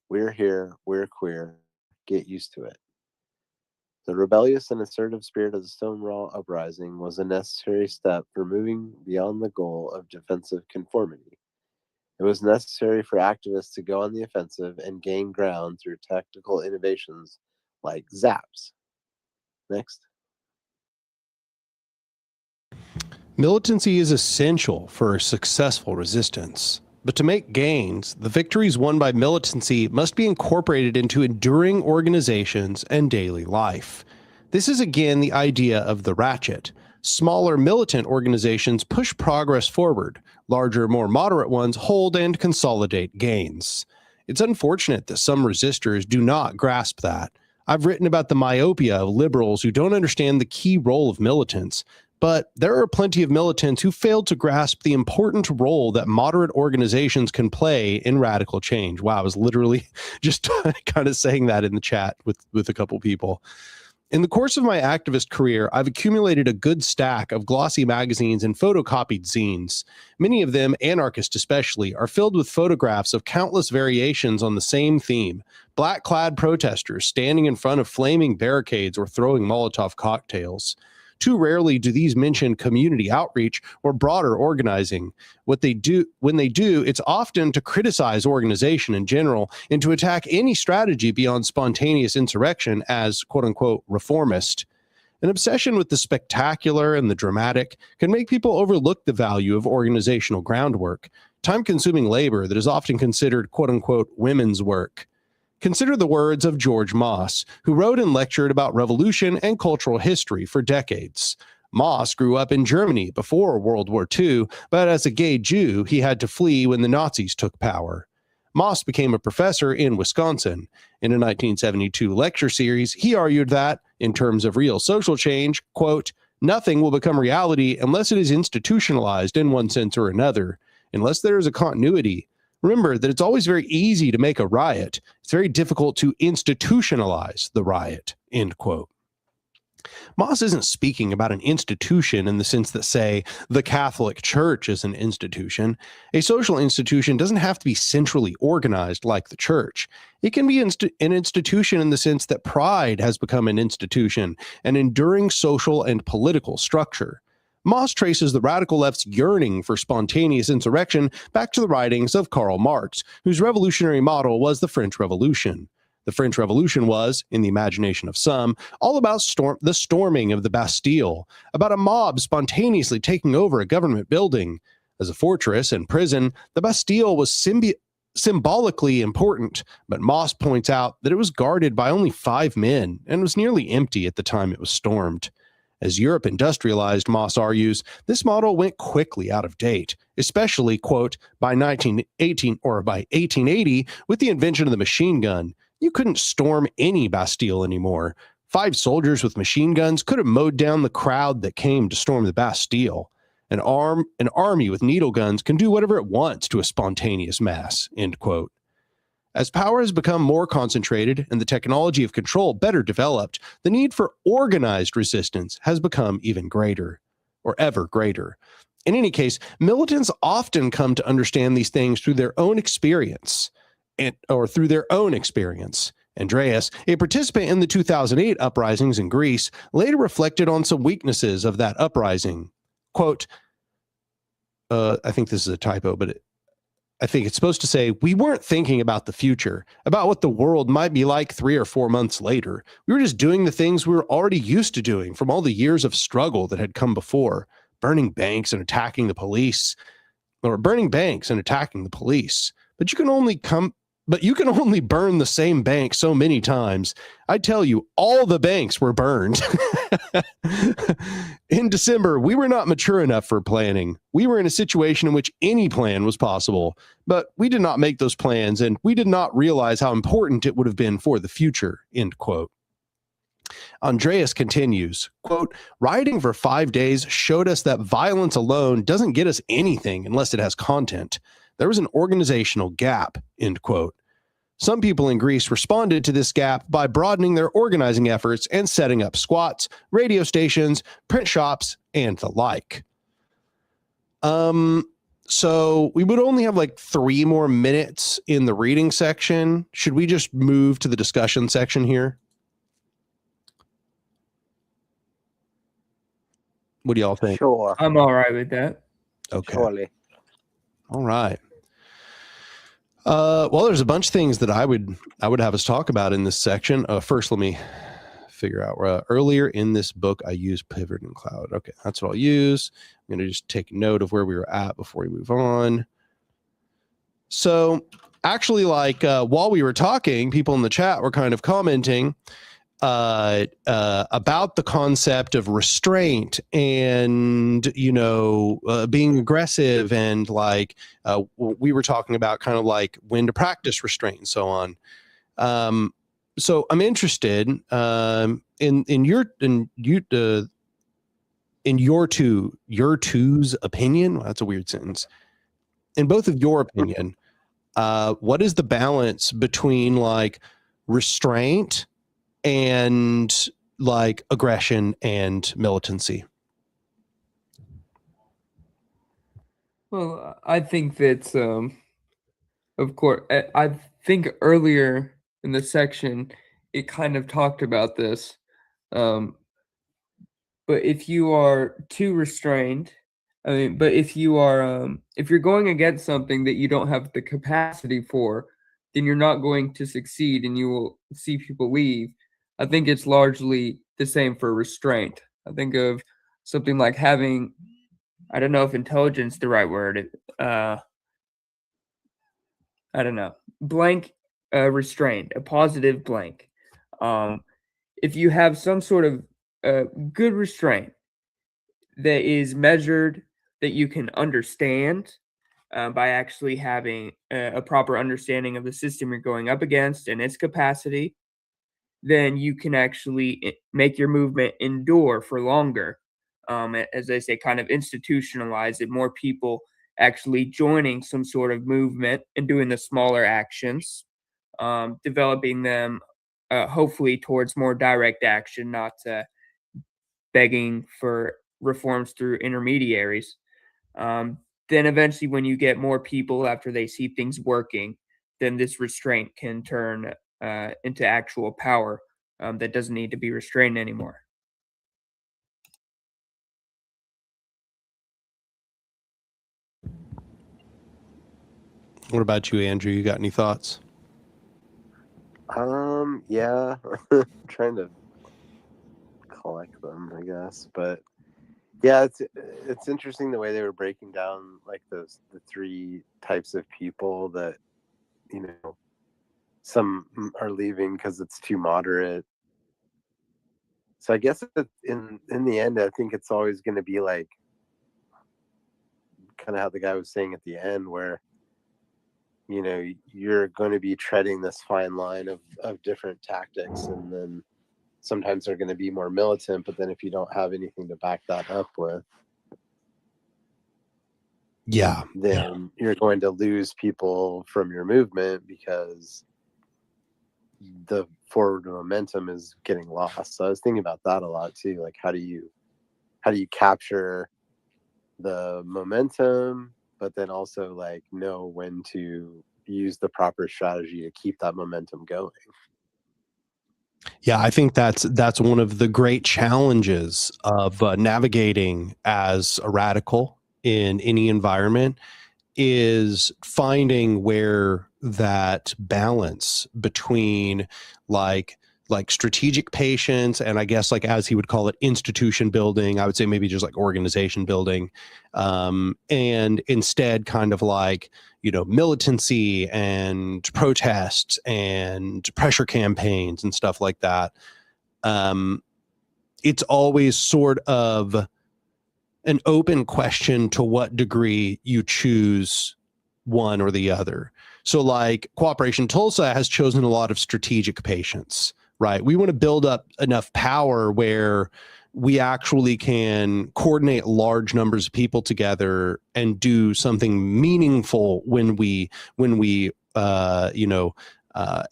We're here, we're queer, get used to it. The rebellious and assertive spirit of the Stonewall Uprising was a necessary step for moving beyond the goal of defensive conformity. It was necessary for activists to go on the offensive and gain ground through tactical innovations like zaps. Next. Militancy is essential for a successful resistance. But to make gains, the victories won by militancy must be incorporated into enduring organizations and daily life. This is again the idea of the ratchet. Smaller militant organizations push progress forward. Larger, more moderate ones hold and consolidate gains. It's unfortunate that some resistors do not grasp that. I've written about the myopia of liberals who don't understand the key role of militants, but there are plenty of militants who fail to grasp the important role that moderate organizations can play in radical change. Wow, I was literally just kind of saying that in the chat with a couple people. In the course of my activist career, I've accumulated a good stack of glossy magazines and photocopied zines. Many of them, anarchist especially, are filled with photographs of countless variations on the same theme: black-clad protesters standing in front of flaming barricades or throwing Molotov cocktails. Too rarely do these mention community outreach or broader organizing. When they do, it's often to criticize organization in general and to attack any strategy beyond spontaneous insurrection as quote-unquote reformist. An obsession with the spectacular and the dramatic can make people overlook the value of organizational groundwork, time-consuming labor that is often considered quote-unquote women's work. Consider the words of George Moss, who wrote and lectured about revolution and cultural history for decades. Moss grew up in Germany before World War II, but as a gay Jew, he had to flee when the Nazis took power. Moss became a professor in Wisconsin. In a 1972 lecture series, he argued that, in terms of real social change, quote, nothing will become reality unless it is institutionalized in one sense or another, unless there is a continuity. Remember that it's always very easy to make a riot. It's very difficult to institutionalize the riot, end quote. Moss isn't speaking about an institution in the sense that, say, the Catholic Church is an institution. A social institution doesn't have to be centrally organized like the church. It can be an institution in the sense that pride has become an institution, an enduring social and political structure. Moss traces the radical left's yearning for spontaneous insurrection back to the writings of Karl Marx, whose revolutionary model was the French Revolution. The French Revolution was, in the imagination of some, all about the storming of the Bastille, about a mob spontaneously taking over a government building. As a fortress and prison, the Bastille was symbolically important, but Moss points out that it was guarded by only 5 men and was nearly empty at the time it was stormed. As Europe industrialized, Moss argues, this model went quickly out of date, especially, quote, by 1880 with the invention of the machine gun. You couldn't storm any Bastille anymore. 5 soldiers with machine guns could have mowed down the crowd that came to storm the Bastille. An army with needle guns can do whatever it wants to a spontaneous mass, end quote. As power has become more concentrated and the technology of control better developed, the need for organized resistance has become even greater, or ever greater. In any case, militants often come to understand these things through their own experience, Andreas, a participant in the 2008 uprisings in Greece, later reflected on some weaknesses of that uprising. Quote, I think this is a typo, but I think it's supposed to say, we weren't thinking about the future, about what the world might be like 3 or 4 months later. We were just doing the things we were already used to doing from all the years of struggle that had come before, burning banks and attacking the police, or burning banks and attacking the police. But you can only burn the same bank so many times. I tell you, all the banks were burned. In December, we were not mature enough for planning. We were in a situation in which any plan was possible, but we did not make those plans, and we did not realize how important it would have been for the future, end quote. Andreas continues, quote, rioting for 5 days showed us that violence alone doesn't get us anything unless it has content. There was an organizational gap, end quote. Some people in Greece responded to this gap by broadening their organizing efforts and setting up squats, radio stations, print shops, and the like. So we would only have like 3 more minutes in the reading section. Should we just move to the discussion section here? What do y'all think? Sure. I'm all right with that. Okay. Surely. All right. Well, there's a bunch of things that I would have us talk about in this section. First, let me figure out earlier in this book, I use pivot and cloud. Okay, that's what I'll use. I'm going to just take note of where we were at before we move on. So actually, like while we were talking, people in the chat were kind of commenting about the concept of restraint and, being aggressive, and like we were talking about kind of like when to practice restraint and so on. So I'm interested in your two's opinion. Well, that's a weird sentence. In both of your opinion, what is the balance between like restraint and like aggression and militancy? Well, I think that's, of course, I think earlier in the section, it kind of talked about this. But if you are too restrained, but if you are, if you're going against something that you don't have the capacity for, then you're not going to succeed and you will see people leave. I think it's largely the same for restraint. I think of something like having, I don't know if intelligence is the right word. I don't know. Blank restraint, a positive blank. If you have some sort of good restraint that is measured, that you can understand by actually having a proper understanding of the system you're going up against and its capacity, then you can actually make your movement endure for longer. As I say, kind of institutionalize it, more people actually joining some sort of movement and doing the smaller actions, developing them hopefully towards more direct action, not begging for reforms through intermediaries. Then eventually when you get more people after they see things working, then this restraint can turn into actual power that doesn't need to be restrained anymore. What about you, Andrew? You got any thoughts? Yeah, trying to collect them, I guess, but yeah, it's interesting the way they were breaking down like the 3 types of people that, some are leaving because it's too moderate. So I guess in the end, I think it's always going to be like kind of how the guy was saying at the end, where you're going to be treading this fine line of different tactics, and then sometimes they're going to be more militant, but then if you don't have anything to back that up with, then you're going to lose people from your movement because the forward momentum is getting lost. So I was thinking about that a lot too. Like, how do you capture the momentum, but then also like know when to use the proper strategy to keep that momentum going? Yeah, I think that's one of the great challenges of navigating as a radical in any environment, is finding where that balance between like strategic patience and I guess like as he would call it institution building, I would say maybe just like organization building, and instead kind of like, you know, militancy and protests and pressure campaigns and stuff like that. It's always sort of an open question to what degree you choose one or the other. So like Cooperation Tulsa has chosen a lot of strategic patience, right? We want to build up enough power where we actually can coordinate large numbers of people together and do something meaningful when we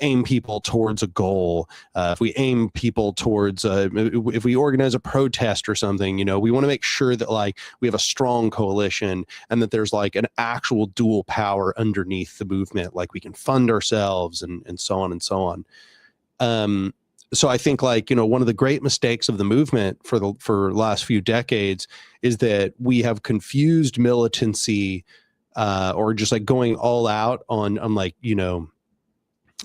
aim people towards a goal. If we aim people towards, if we organize a protest or something, you know, we want to make sure that like we have a strong coalition and that there's like an actual dual power underneath the movement, like we can fund ourselves and so on and so on. So I think like, you know, one of the great mistakes of the movement for the last few decades is that we have confused militancy or just like going all out on like,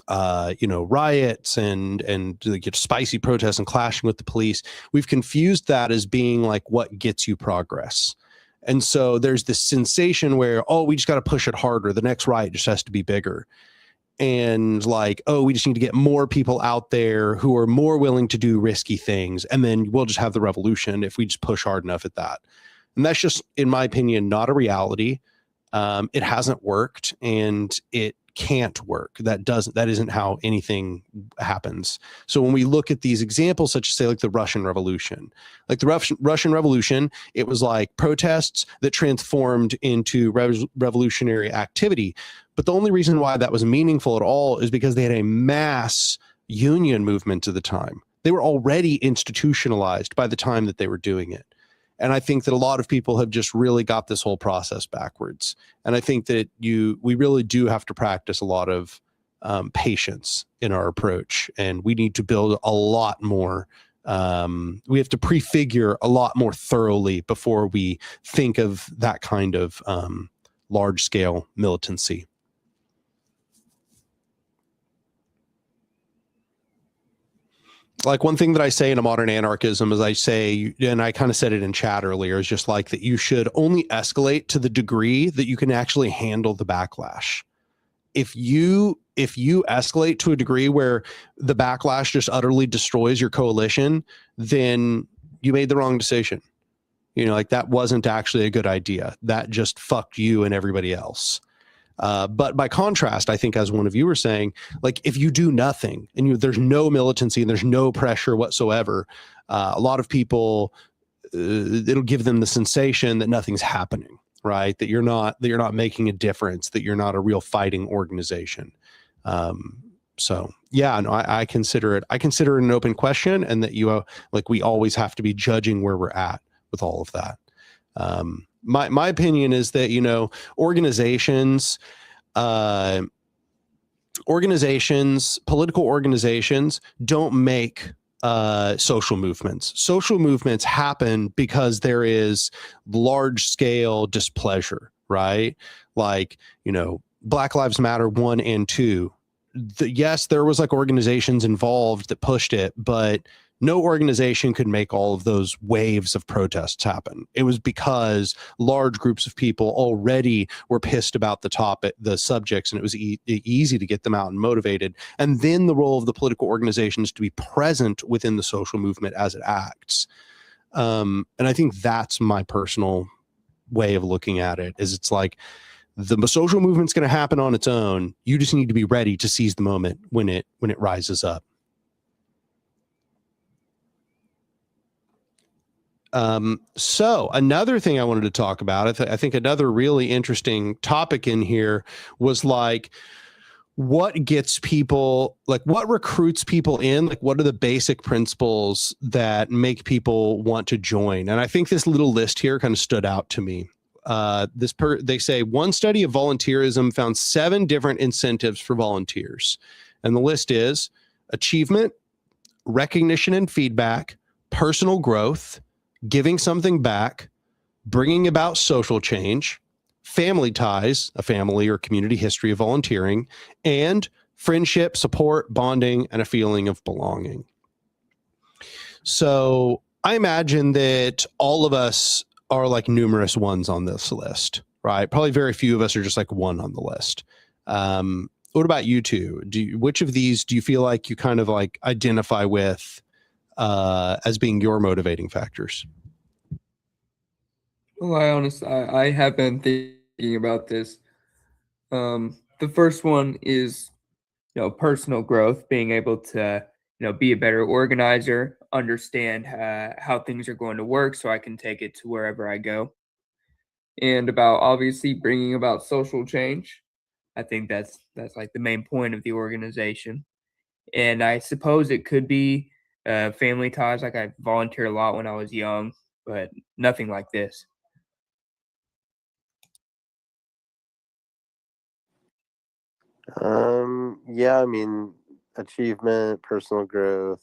riots and like spicy protests and clashing with the police. We've confused that as being like what gets you progress. And so there's this sensation where, oh, we just got to push it harder. The next riot just has to be bigger. And like, oh, we just need to get more people out there who are more willing to do risky things. And then we'll just have the revolution if we just push hard enough at that. And that's just, in my opinion, not a reality. It hasn't worked and it can't work. That isn't how anything happens. So when we look at these examples, such as say like the Russian Revolution, like the Russian Revolution, it was like protests that transformed into revolutionary activity. But the only reason why that was meaningful at all is because they had a mass union movement at the time. They were already institutionalized by the time that they were doing it. And I think that a lot of people have just really got this whole process backwards. And I think that we really do have to practice a lot of patience in our approach. And we need to build a lot more. We have to prefigure a lot more thoroughly before we think of that kind of large scale militancy. Like one thing that I say in a modern anarchism is I say, and I kind of said it in chat earlier, is just like that you should only escalate to the degree that you can actually handle the backlash. If you escalate to a degree where the backlash just utterly destroys your coalition, then you made the wrong decision. You know, like that wasn't actually a good idea. That just fucked you and everybody else. But by contrast, I think, as one of you were saying, like if you do nothing and there's no militancy and there's no pressure whatsoever, a lot of people, it'll give them the sensation that nothing's happening, right? That you're not making a difference, that you're not a real fighting organization. So yeah, no, I consider it an open question, and that we always have to be judging where we're at with all of that. My opinion is that, you know, organizations, political organizations don't make social movements. Social movements happen because there is large scale displeasure, right? Like, you know, Black Lives Matter 1 and 2. Yes, there was like organizations involved that pushed it, but no organization could make all of those waves of protests happen. It was because large groups of people already were pissed about the subjects, and it was easy to get them out and motivated. And then the role of the political organizations to be present within the social movement as it acts. And I think that's my personal way of looking at it, is it's like the social movement's going to happen on its own. You just need to be ready to seize the moment when it rises up. So another thing I wanted to talk about, I think another really interesting topic in here was like, what gets people, like what recruits people in, like what are the basic principles that make people want to join? And I think this little list here kind of stood out to me. They say one study of volunteerism found 7 different incentives for volunteers. And the list is achievement, recognition and feedback, personal growth, giving something back, bringing about social change, family ties, a family or community history of volunteering, and friendship, support, bonding, and a feeling of belonging. So I imagine that all of us are like numerous ones on this list, right? Probably very few of us are just like one on the list. What about you two? Which of these do you feel like you kind of like identify with as being your motivating factors? Well, I have been thinking about this. The first one is, personal growth, being able to, be a better organizer, understand how things are going to work so I can take it to wherever I go. And about obviously bringing about social change. I think that's like the main point of the organization. And I suppose it could be family ties. Like I volunteered a lot when I was young, but nothing like this. Yeah, I mean, achievement, personal growth,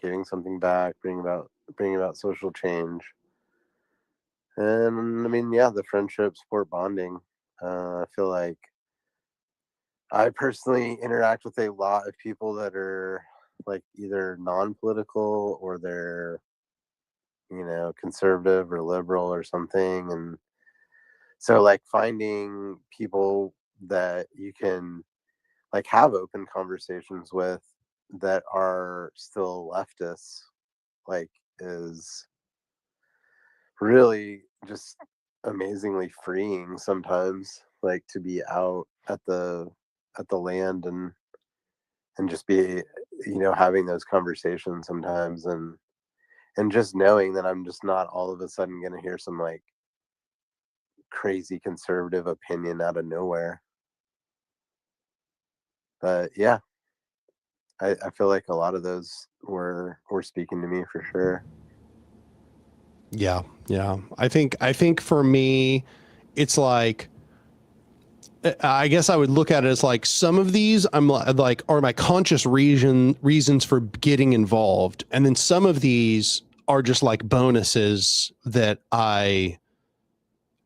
giving something back, bringing about social change. And I mean, yeah, the friendship, support, bonding. I feel like I personally interact with a lot of people that are like either non-political or they're, conservative or liberal or something. And so like finding people that you can like have open conversations with that are still leftists, like, is really just amazingly freeing sometimes, like to be out at the land and just be, having those conversations sometimes, and just knowing that I'm just not all of a sudden going to hear some like crazy conservative opinion out of nowhere. But yeah, I feel like a lot of those were speaking to me for sure. Yeah. I think for me, it's like, I guess I would look at it as like some of these I'm like are my conscious reasons for getting involved, and then some of these are just like bonuses that I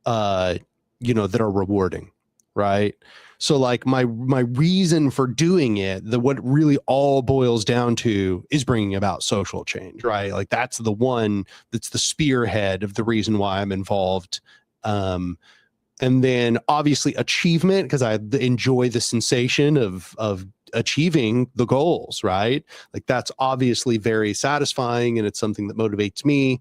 that are rewarding, right? So like my reason for doing it, what it really all boils down to is bringing about social change, right? Like that's the one that's the spearhead of the reason why I'm involved. And then obviously achievement, because I enjoy the sensation of achieving the goals, right? Like that's obviously very satisfying, and it's something that motivates me.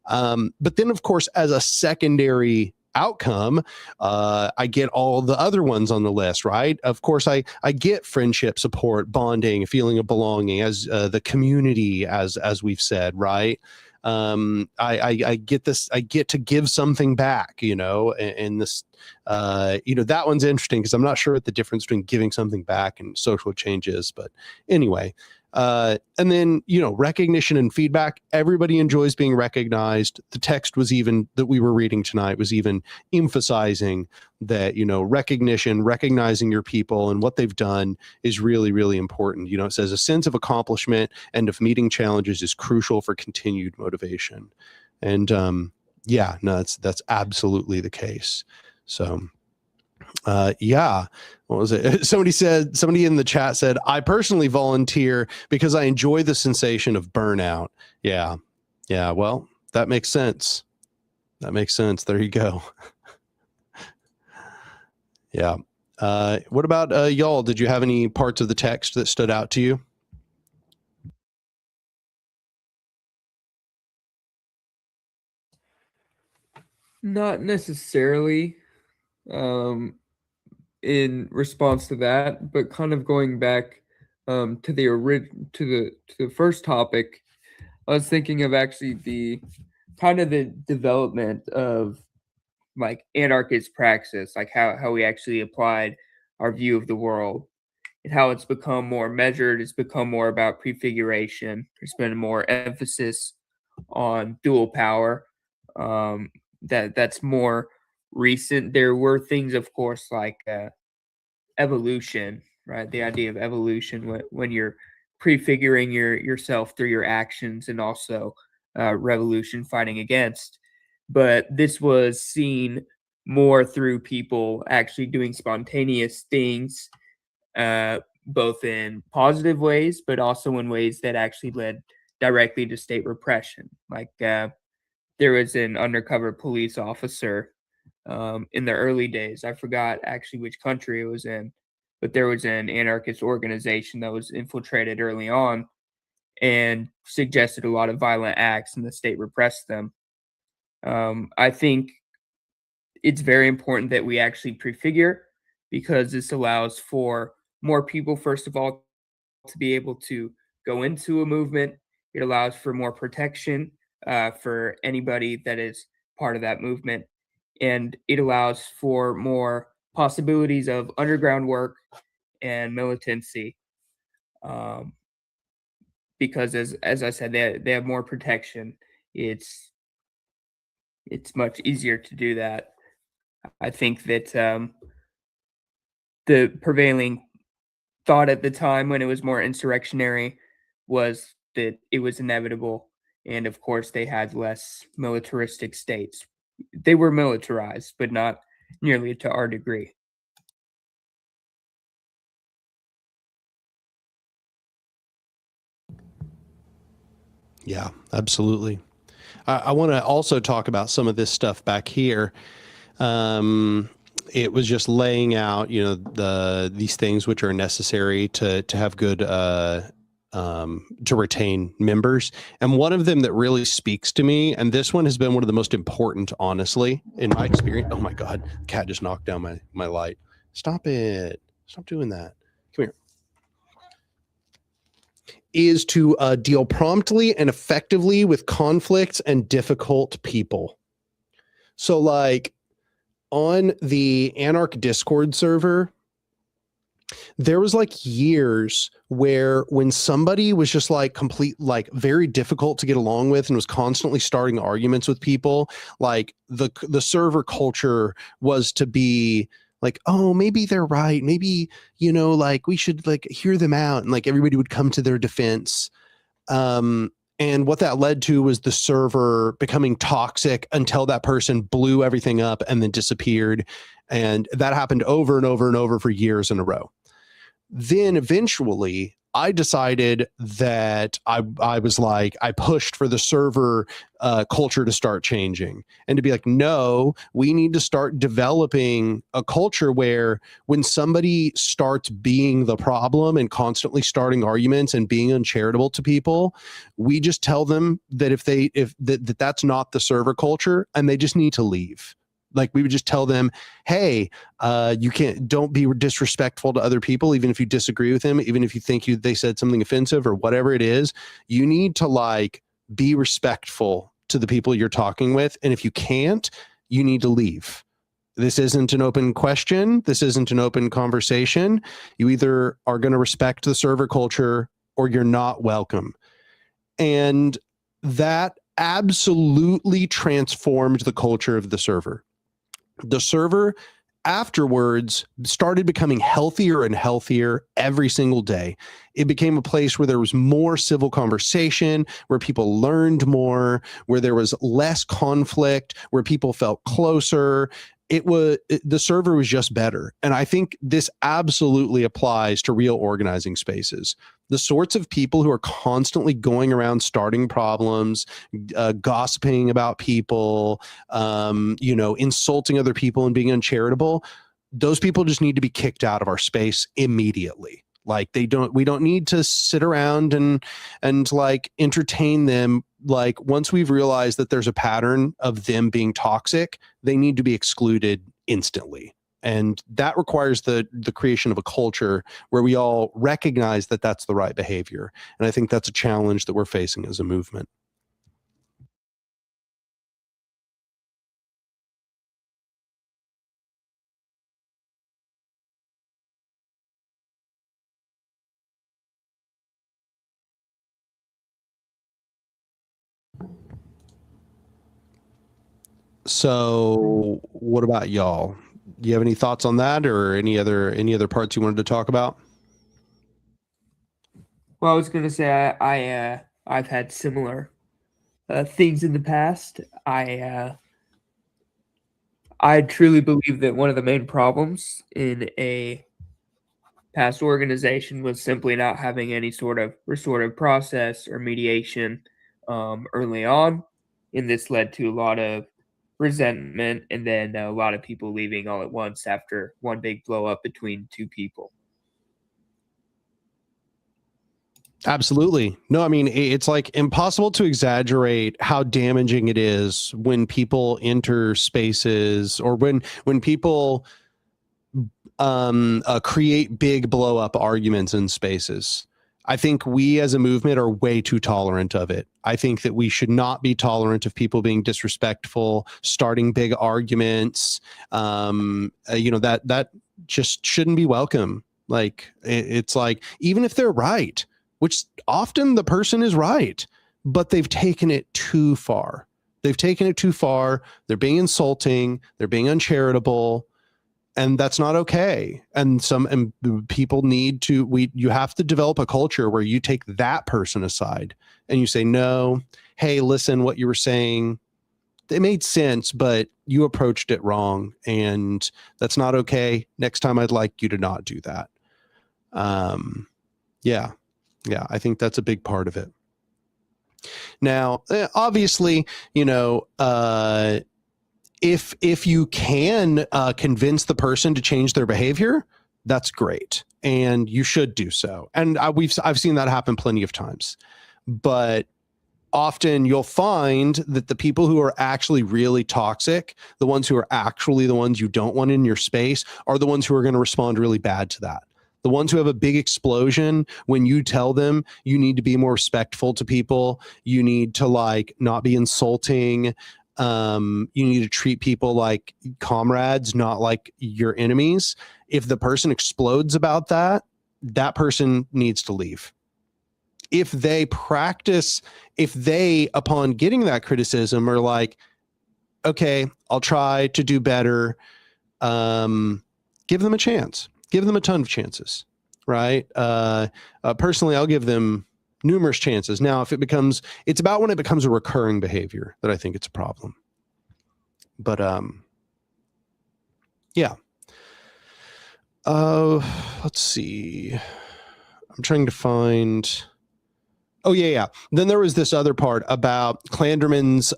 But then, of course, as a secondary outcome, I get all the other ones on the list, right? Of course, I get friendship, support, bonding, a feeling of belonging, as the community, as we've said, right? I get this. I get to give something back, and this, that one's interesting because I'm not sure what the difference between giving something back and social change is. But anyway, and then, recognition and feedback. Everybody enjoys being recognized. The text was even that we were reading tonight was even emphasizing that, recognizing your people and what they've done is really, really important. It says a sense of accomplishment and of meeting challenges is crucial for continued motivation. And yeah, no, that's absolutely the case. So yeah, what was it? Somebody in the chat said, I personally volunteer because I enjoy the sensation of burnout. Yeah. Well, that makes sense. There you go. Yeah. What about y'all? Did you have any parts of the text that stood out to you? Not necessarily in response to that, but kind of going back to the first topic. I was thinking of actually the kind of the development of like anarchist praxis, like how we actually applied our view of the world and how it's become more measured. It's become more about prefiguration. There's been more emphasis on dual power. That's more recent. There were things, of course, like evolution, right? The idea of evolution when you're prefiguring yourself through your actions, and also revolution, fighting against. But this was seen more through people actually doing spontaneous things, both in positive ways, but also in ways that actually led directly to state repression. Like there was an undercover police officer in the early days. I forgot actually which country it was in, but there was an anarchist organization that was infiltrated early on and suggested a lot of violent acts, and the state repressed them. I think it's very important that we actually prefigure, because this allows for more people, first of all, to be able to go into a movement. It allows for more protection for anybody that is part of that movement. And it allows for more possibilities of underground work and militancy. Because as I said, they have more protection. It's much easier to do that. I think that the prevailing thought at the time, when it was more insurrectionary, was that it was inevitable. And of course, they had less militaristic states. They were militarized, but not nearly to our degree. Yeah, absolutely. I want to also talk about some of this stuff back here. It was just laying out, these things which are necessary to have good, to retain members. And one of them that really speaks to me, and this one has been one of the most important, honestly, in my experience. Oh my God, the cat just knocked down my light. Stop it. Stop doing that. Come here. Is to deal promptly and effectively with conflicts and difficult people. So like on the Anark Discord server, there was like years where when somebody was just like very difficult to get along with and was constantly starting arguments with people, like the server culture was to be like, oh, maybe they're right. Maybe, like we should like hear them out. And like everybody would come to their defense. And what that led to was the server becoming toxic until that person blew everything up and then disappeared. And that happened over and over and over for years in a row. Then eventually I decided that I was like, I pushed for the server culture to start changing and to be like, no, we need to start developing a culture where when somebody starts being the problem and constantly starting arguments and being uncharitable to people, we just tell them that if that's not the server culture and they just need to leave. Like we would just tell them, hey, don't be disrespectful to other people, even if you disagree with them, even if you think they said something offensive or whatever it is. You need to like be respectful to the people you're talking with. And if you can't, you need to leave. This isn't an open question. This isn't an open conversation. You either are going to respect the server culture or you're not welcome. And that absolutely transformed the culture of the server. The server afterwards started becoming healthier and healthier every single day. It became a place where there was more civil conversation, where people learned more, where there was less conflict, where people felt closer. The server was just better. And I think this absolutely applies to real organizing spaces. The sorts of people who are constantly going around starting problems, gossiping about people, insulting other people and being uncharitable, those people just need to be kicked out of our space immediately. Like we don't need to sit around and like entertain them. Like once we've realized that there's a pattern of them being toxic, they need to be excluded instantly. And that requires the creation of a culture where we all recognize that that's the right behavior. And I think that's a challenge that we're facing as a movement. So what about y'all? Do you have any thoughts on that or any other parts you wanted to talk about? Well, I was going to say I've had similar things in the past. I I truly believe that one of the main problems in a past organization was simply not having any sort of restorative process or mediation early on. And this led to a lot of resentment and then a lot of people leaving all at once after one big blow up between two people. Absolutely. No, I mean, it's like impossible to exaggerate how damaging it is when people enter spaces or when people create big blow up arguments in spaces. I think we as a movement are way too tolerant of it. I think that we should not be tolerant of people being disrespectful, starting big arguments. That just shouldn't be welcome. Like it's like, even if they're right, which often the person is right, but they've taken it too far. They've taken it too far. They're being insulting. They're being uncharitable. And that's not okay. And people need to, you have to develop a culture where you take that person aside and you say, no, hey, listen, what you were saying, it made sense, but you approached it wrong. And that's not okay. Next time I'd like you to not do that. Yeah, I think that's a big part of it. Now, obviously, if you can convince the person to change their behavior, that's great, and you should do so. And I've seen that happen plenty of times. But often you'll find that the people who are actually really toxic, the ones who are actually the ones you don't want in your space, are the ones who are going to respond really bad to that. The ones who have a big explosion, when you tell them you need to be more respectful to people, you need to not be insulting, you need to treat people like comrades, not like your enemies. If the person explodes about that, that person needs to leave. If they upon getting that criticism are like, okay, I'll try to do better, give them a chance. Give them a ton of chances, right? Personally, I'll give them numerous chances. Now, it's about when it becomes a recurring behavior that I think it's a problem. But yeah. Let's see. I'm trying to find. Oh yeah. Then there was this other part about Clanderman's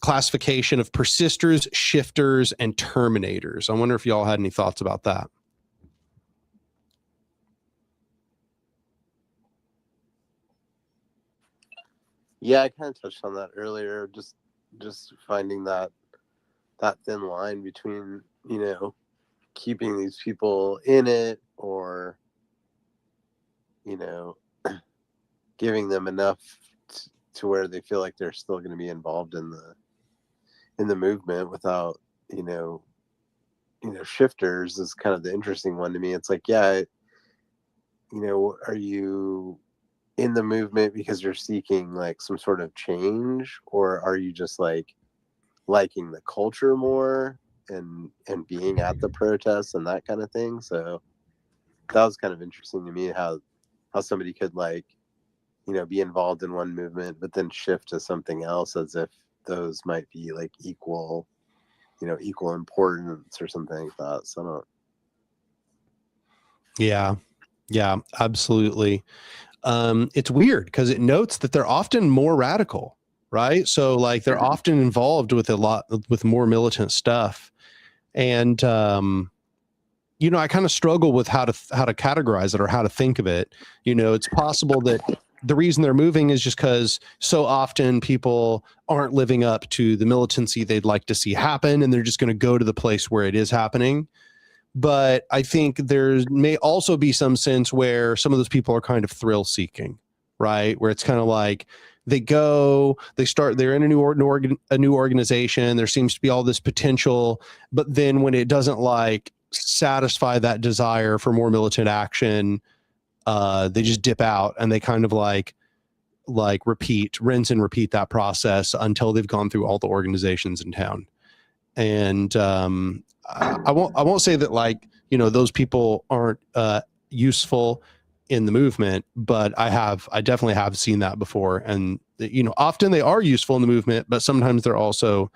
classification of persisters, shifters, and terminators. I wonder if y'all had any thoughts about that. Yeah, I kind of touched on that earlier. Just finding that thin line between, keeping these people in it or, giving them enough to where they feel like they're still going to be involved in the movement without, shifters is kind of the interesting one to me. It's like, yeah, are you in the movement because you're seeking like some sort of change, or are you just like liking the culture more and being at the protests and that kind of thing? So that was kind of interesting to me, how somebody could be involved in one movement but then shift to something else as if those might be like equal importance or something like that. So I don't... Yeah, absolutely. It's weird because it notes that they're often more radical, right? So they're often involved with with more militant stuff. And, I kind of struggle with how to categorize it or how to think of it. It's possible that the reason they're moving is just because so often people aren't living up to the militancy they'd like to see happen, and they're just going to go to the place where it is happening. But I think there may also be some sense where some of those people are kind of thrill seeking, right? Where it's kind of like they're in a new organization. There seems to be all this potential, but then when it doesn't satisfy that desire for more militant action, they just dip out and they kind of rinse and repeat that process until they've gone through all the organizations in town. And I won't say that those people aren't useful in the movement, but I definitely have seen that before. And often they are useful in the movement, but sometimes they're also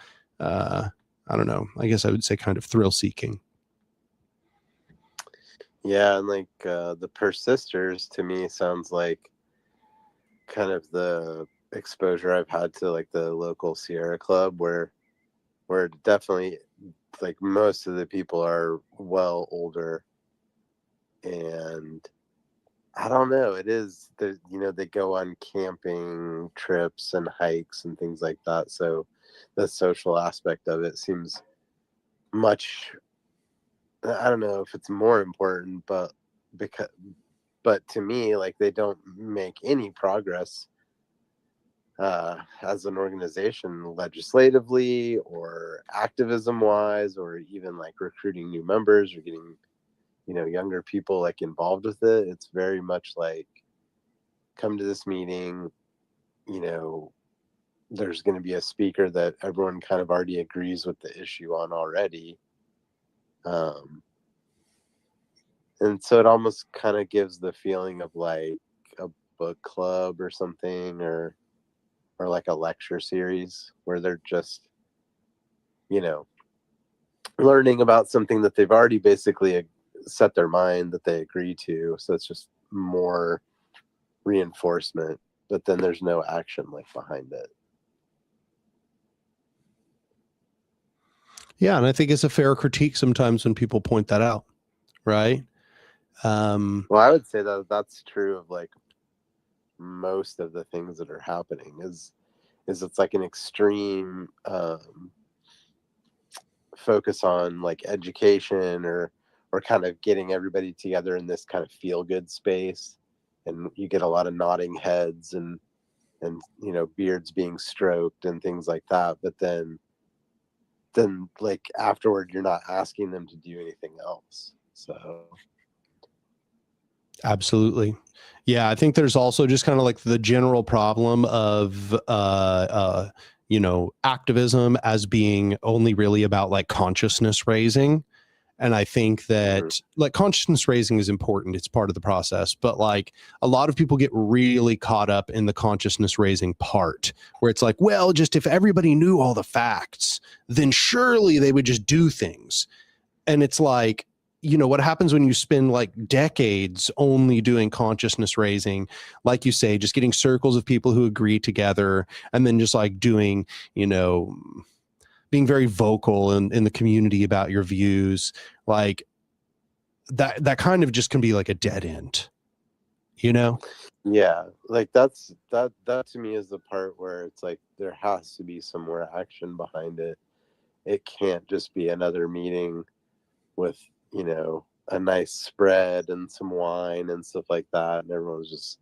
I don't know, I guess I would say kind of thrill seeking. Yeah, and like the persisters to me sounds like kind of the exposure I've had to like the local Sierra Club, where definitely like most of the people are well older, and I don't know, it is the, you know, they go on camping trips and hikes and things like that, so the social aspect of it seems much, I don't know if it's more important, but to me, like, they don't make any progress as an organization, legislatively or activism wise, or even like recruiting new members or getting, you know, younger people like involved with it. It's very much like, come to this meeting, you know, there's going to be a speaker that everyone kind of already agrees with the issue on already. And so it almost kind of gives the feeling of like a book club or something, or like a lecture series where they're just, you know, learning about something that they've already basically set their mind that they agree to. So it's just more reinforcement, but then there's no action like behind it. Yeah, and I think it's a fair critique sometimes when people point that out, right? Well, I would say that that's true of like most of the things that are happening is it's like an extreme focus on like education, or kind of getting everybody together in this kind of feel good space, and you get a lot of nodding heads and you know, beards being stroked and things like that, but then like afterward you're not asking them to do anything else. So Absolutely. Yeah, I think there's also just kind of like the general problem of you know, activism as being only really about like consciousness raising. And I think that like consciousness raising is important. It's part of the process. But like a lot of people get really caught up in the consciousness raising part where it's like, well, just if everybody knew all the facts, then surely they would just do things. And it's like, you know, what happens when you spend like decades only doing consciousness raising, like you say, just getting circles of people who agree together and then just like doing, you know, being very vocal in the community about your views, like that kind of just can be like a dead end, you know? yeah, like that to me is the part where it's like there has to be some more action behind it. It can't just be another meeting with, you know, a nice spread and some wine and stuff like that, and everyone's just,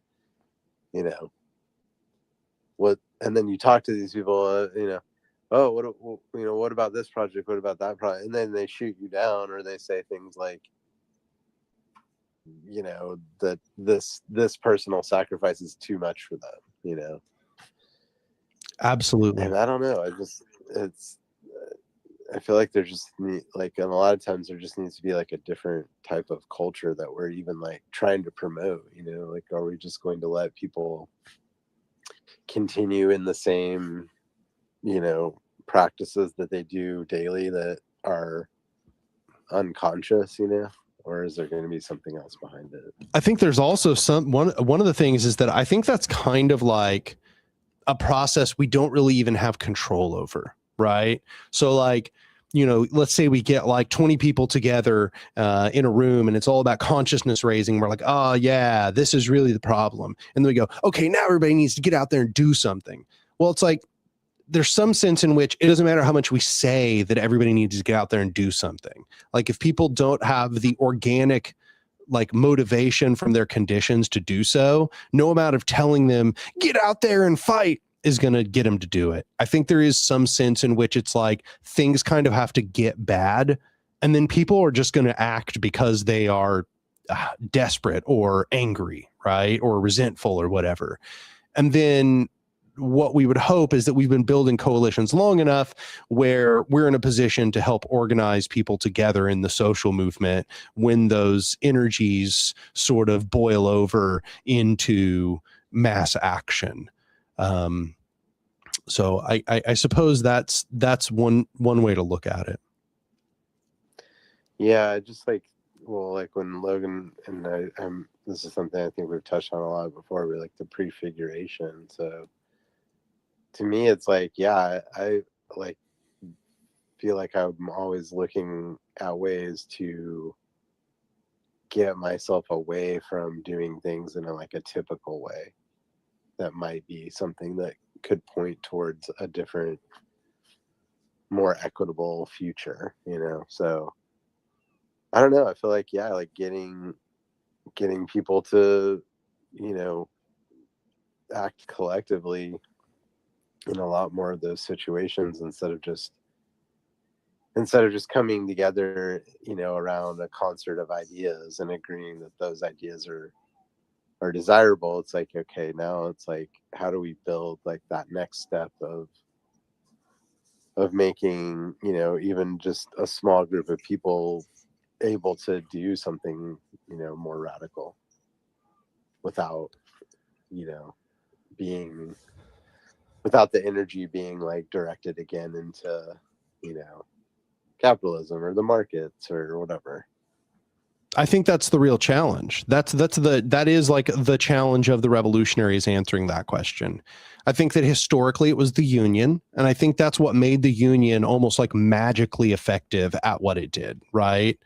you know, what, and then you talk to these people, you know, oh, you know, what about this project, what about that project, and then they shoot you down, or they say things like, you know, that this personal sacrifice is too much for them, you know. Absolutely. And I don't know, I feel like there just like, and a lot of times there just needs to be like a different type of culture that we're even like trying to promote, you know, like, are we just going to let people continue in the same, you know, practices that they do daily that are unconscious, you know, or is there going to be something else behind it? I think there's also one of the things is that I think that's kind of like a process we don't really even have control over, right? So like, you know, let's say we get like 20 people together in a room and it's all about consciousness raising. We're like, oh yeah, this is really the problem. And then we go, okay, now everybody needs to get out there and do something. Well, it's like, there's some sense in which it doesn't matter how much we say that everybody needs to get out there and do something. Like if people don't have the organic like motivation from their conditions to do so, no amount of telling them get out there and fight is going to get them to do it. I think there is some sense in which it's like things kind of have to get bad and then people are just going to act because they are desperate or angry, right? Or resentful or whatever. And then what we would hope is that we've been building coalitions long enough where we're in a position to help organize people together in the social movement when those energies sort of boil over into mass action. So I suppose that's one way to look at it. Yeah, just like, well, like when Logan and this is something I think we've touched on a lot before. We like the prefiguration. So to me, it's like, yeah, I like feel like I'm always looking at ways to get myself away from doing things in like a typical way. That might be something that could point towards a different, more equitable future, So I don't know. I feel like, yeah, like getting people to, act collectively in a lot more of those situations instead of just coming together, around a concert of ideas and agreeing that those ideas are desirable. It's like, okay, now it's like, how do we build like that next step of making, even just a small group of people able to do something, more radical without, being without the energy being like directed again into, capitalism or the markets or whatever. I think that's the real challenge. That is like the challenge of the revolutionaries answering that question. I think that historically it was the Union, and I think that's what made the Union almost like magically effective at what it did, right?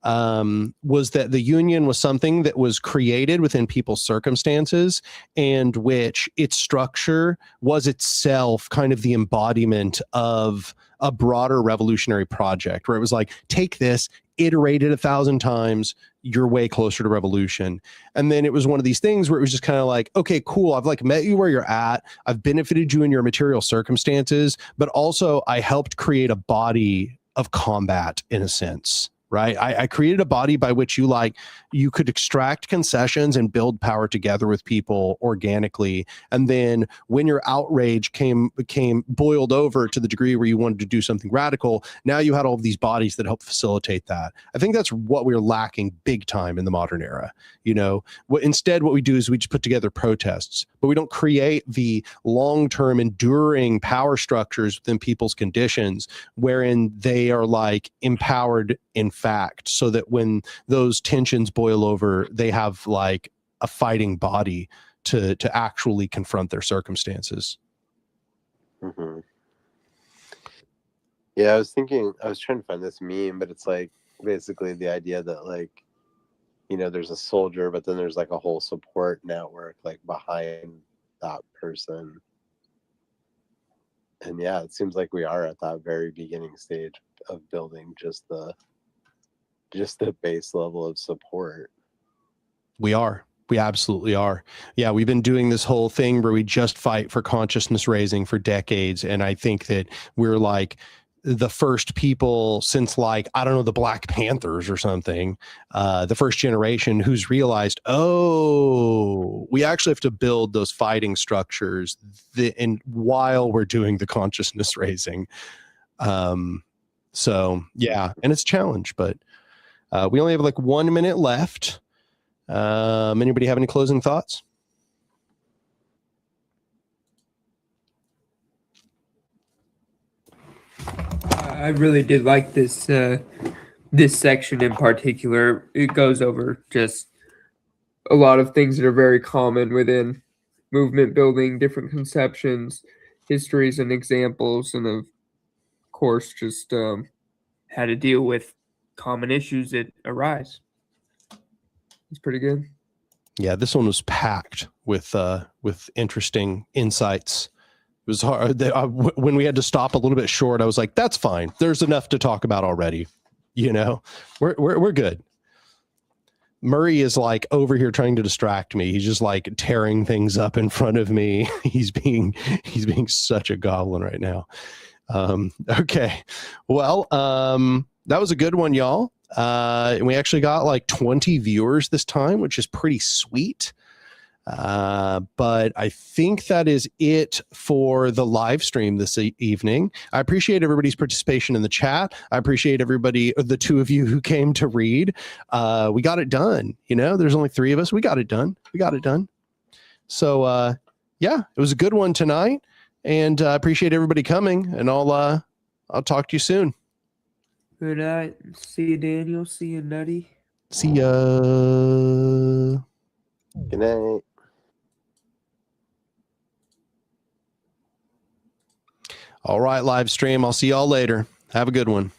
Was that the Union was something that was created within people's circumstances, and which its structure was itself kind of the embodiment of a broader revolutionary project, where it was like, take this, iterate it 1,000 times, you're way closer to revolution. And then it was one of these things where it was just kind of like, okay, cool, I've like met you where you're at, I've benefited you in your material circumstances, but also I helped create a body of combat in a sense. Right. I created a body by which you could extract concessions and build power together with people organically. And then when your outrage became boiled over to the degree where you wanted to do something radical, now you had all of these bodies that help facilitate that. I think that's what we're lacking big time in the modern era. Instead, what we do is we just put together protests, but we don't create the long-term enduring power structures within people's conditions wherein they are like empowered in fact, so that when those tensions boil over, they have like a fighting body to actually confront their circumstances. Mm-hmm. Yeah, I was trying to find this meme, but it's like basically the idea that like, there's a soldier, but then there's like a whole support network like behind that person. And yeah, it seems like we are at that very beginning stage of building just the base level of support. We absolutely are. Yeah, we've been doing this whole thing where we just fight for consciousness raising for decades. And I think that we're like the first people since like, I don't know, the Black Panthers or something, the first generation who's realized, oh, we actually have to build those fighting structures and while we're doing the consciousness raising. So yeah, and it's a challenge, but we only have like 1 minute left. Anybody have any closing thoughts? I really did like this this section in particular. It goes over just a lot of things that are very common within movement building, different conceptions, histories, and examples, and of course, just how to deal with common issues that arise. It's pretty good. Yeah, this one was packed with interesting insights. It was hard when we had to stop a little bit short. I was like, "That's fine. There's enough to talk about already." We're good. Murray is like over here trying to distract me. He's just like tearing things up in front of me. He's being such a goblin right now. Okay, well, that was a good one, y'all. And we actually got like 20 viewers this time, which is pretty sweet. But I think that is it for the live stream this evening. I appreciate everybody's participation in the chat. I appreciate everybody, the two of you who came to read. We got it done. There's only 3 of us. We got it done. So, yeah, it was a good one tonight. And I appreciate everybody coming. And I'll talk to you soon. Good night. See you, Daniel. See you, Nutty. See ya. Good night. All right, live stream. I'll see y'all later. Have a good one.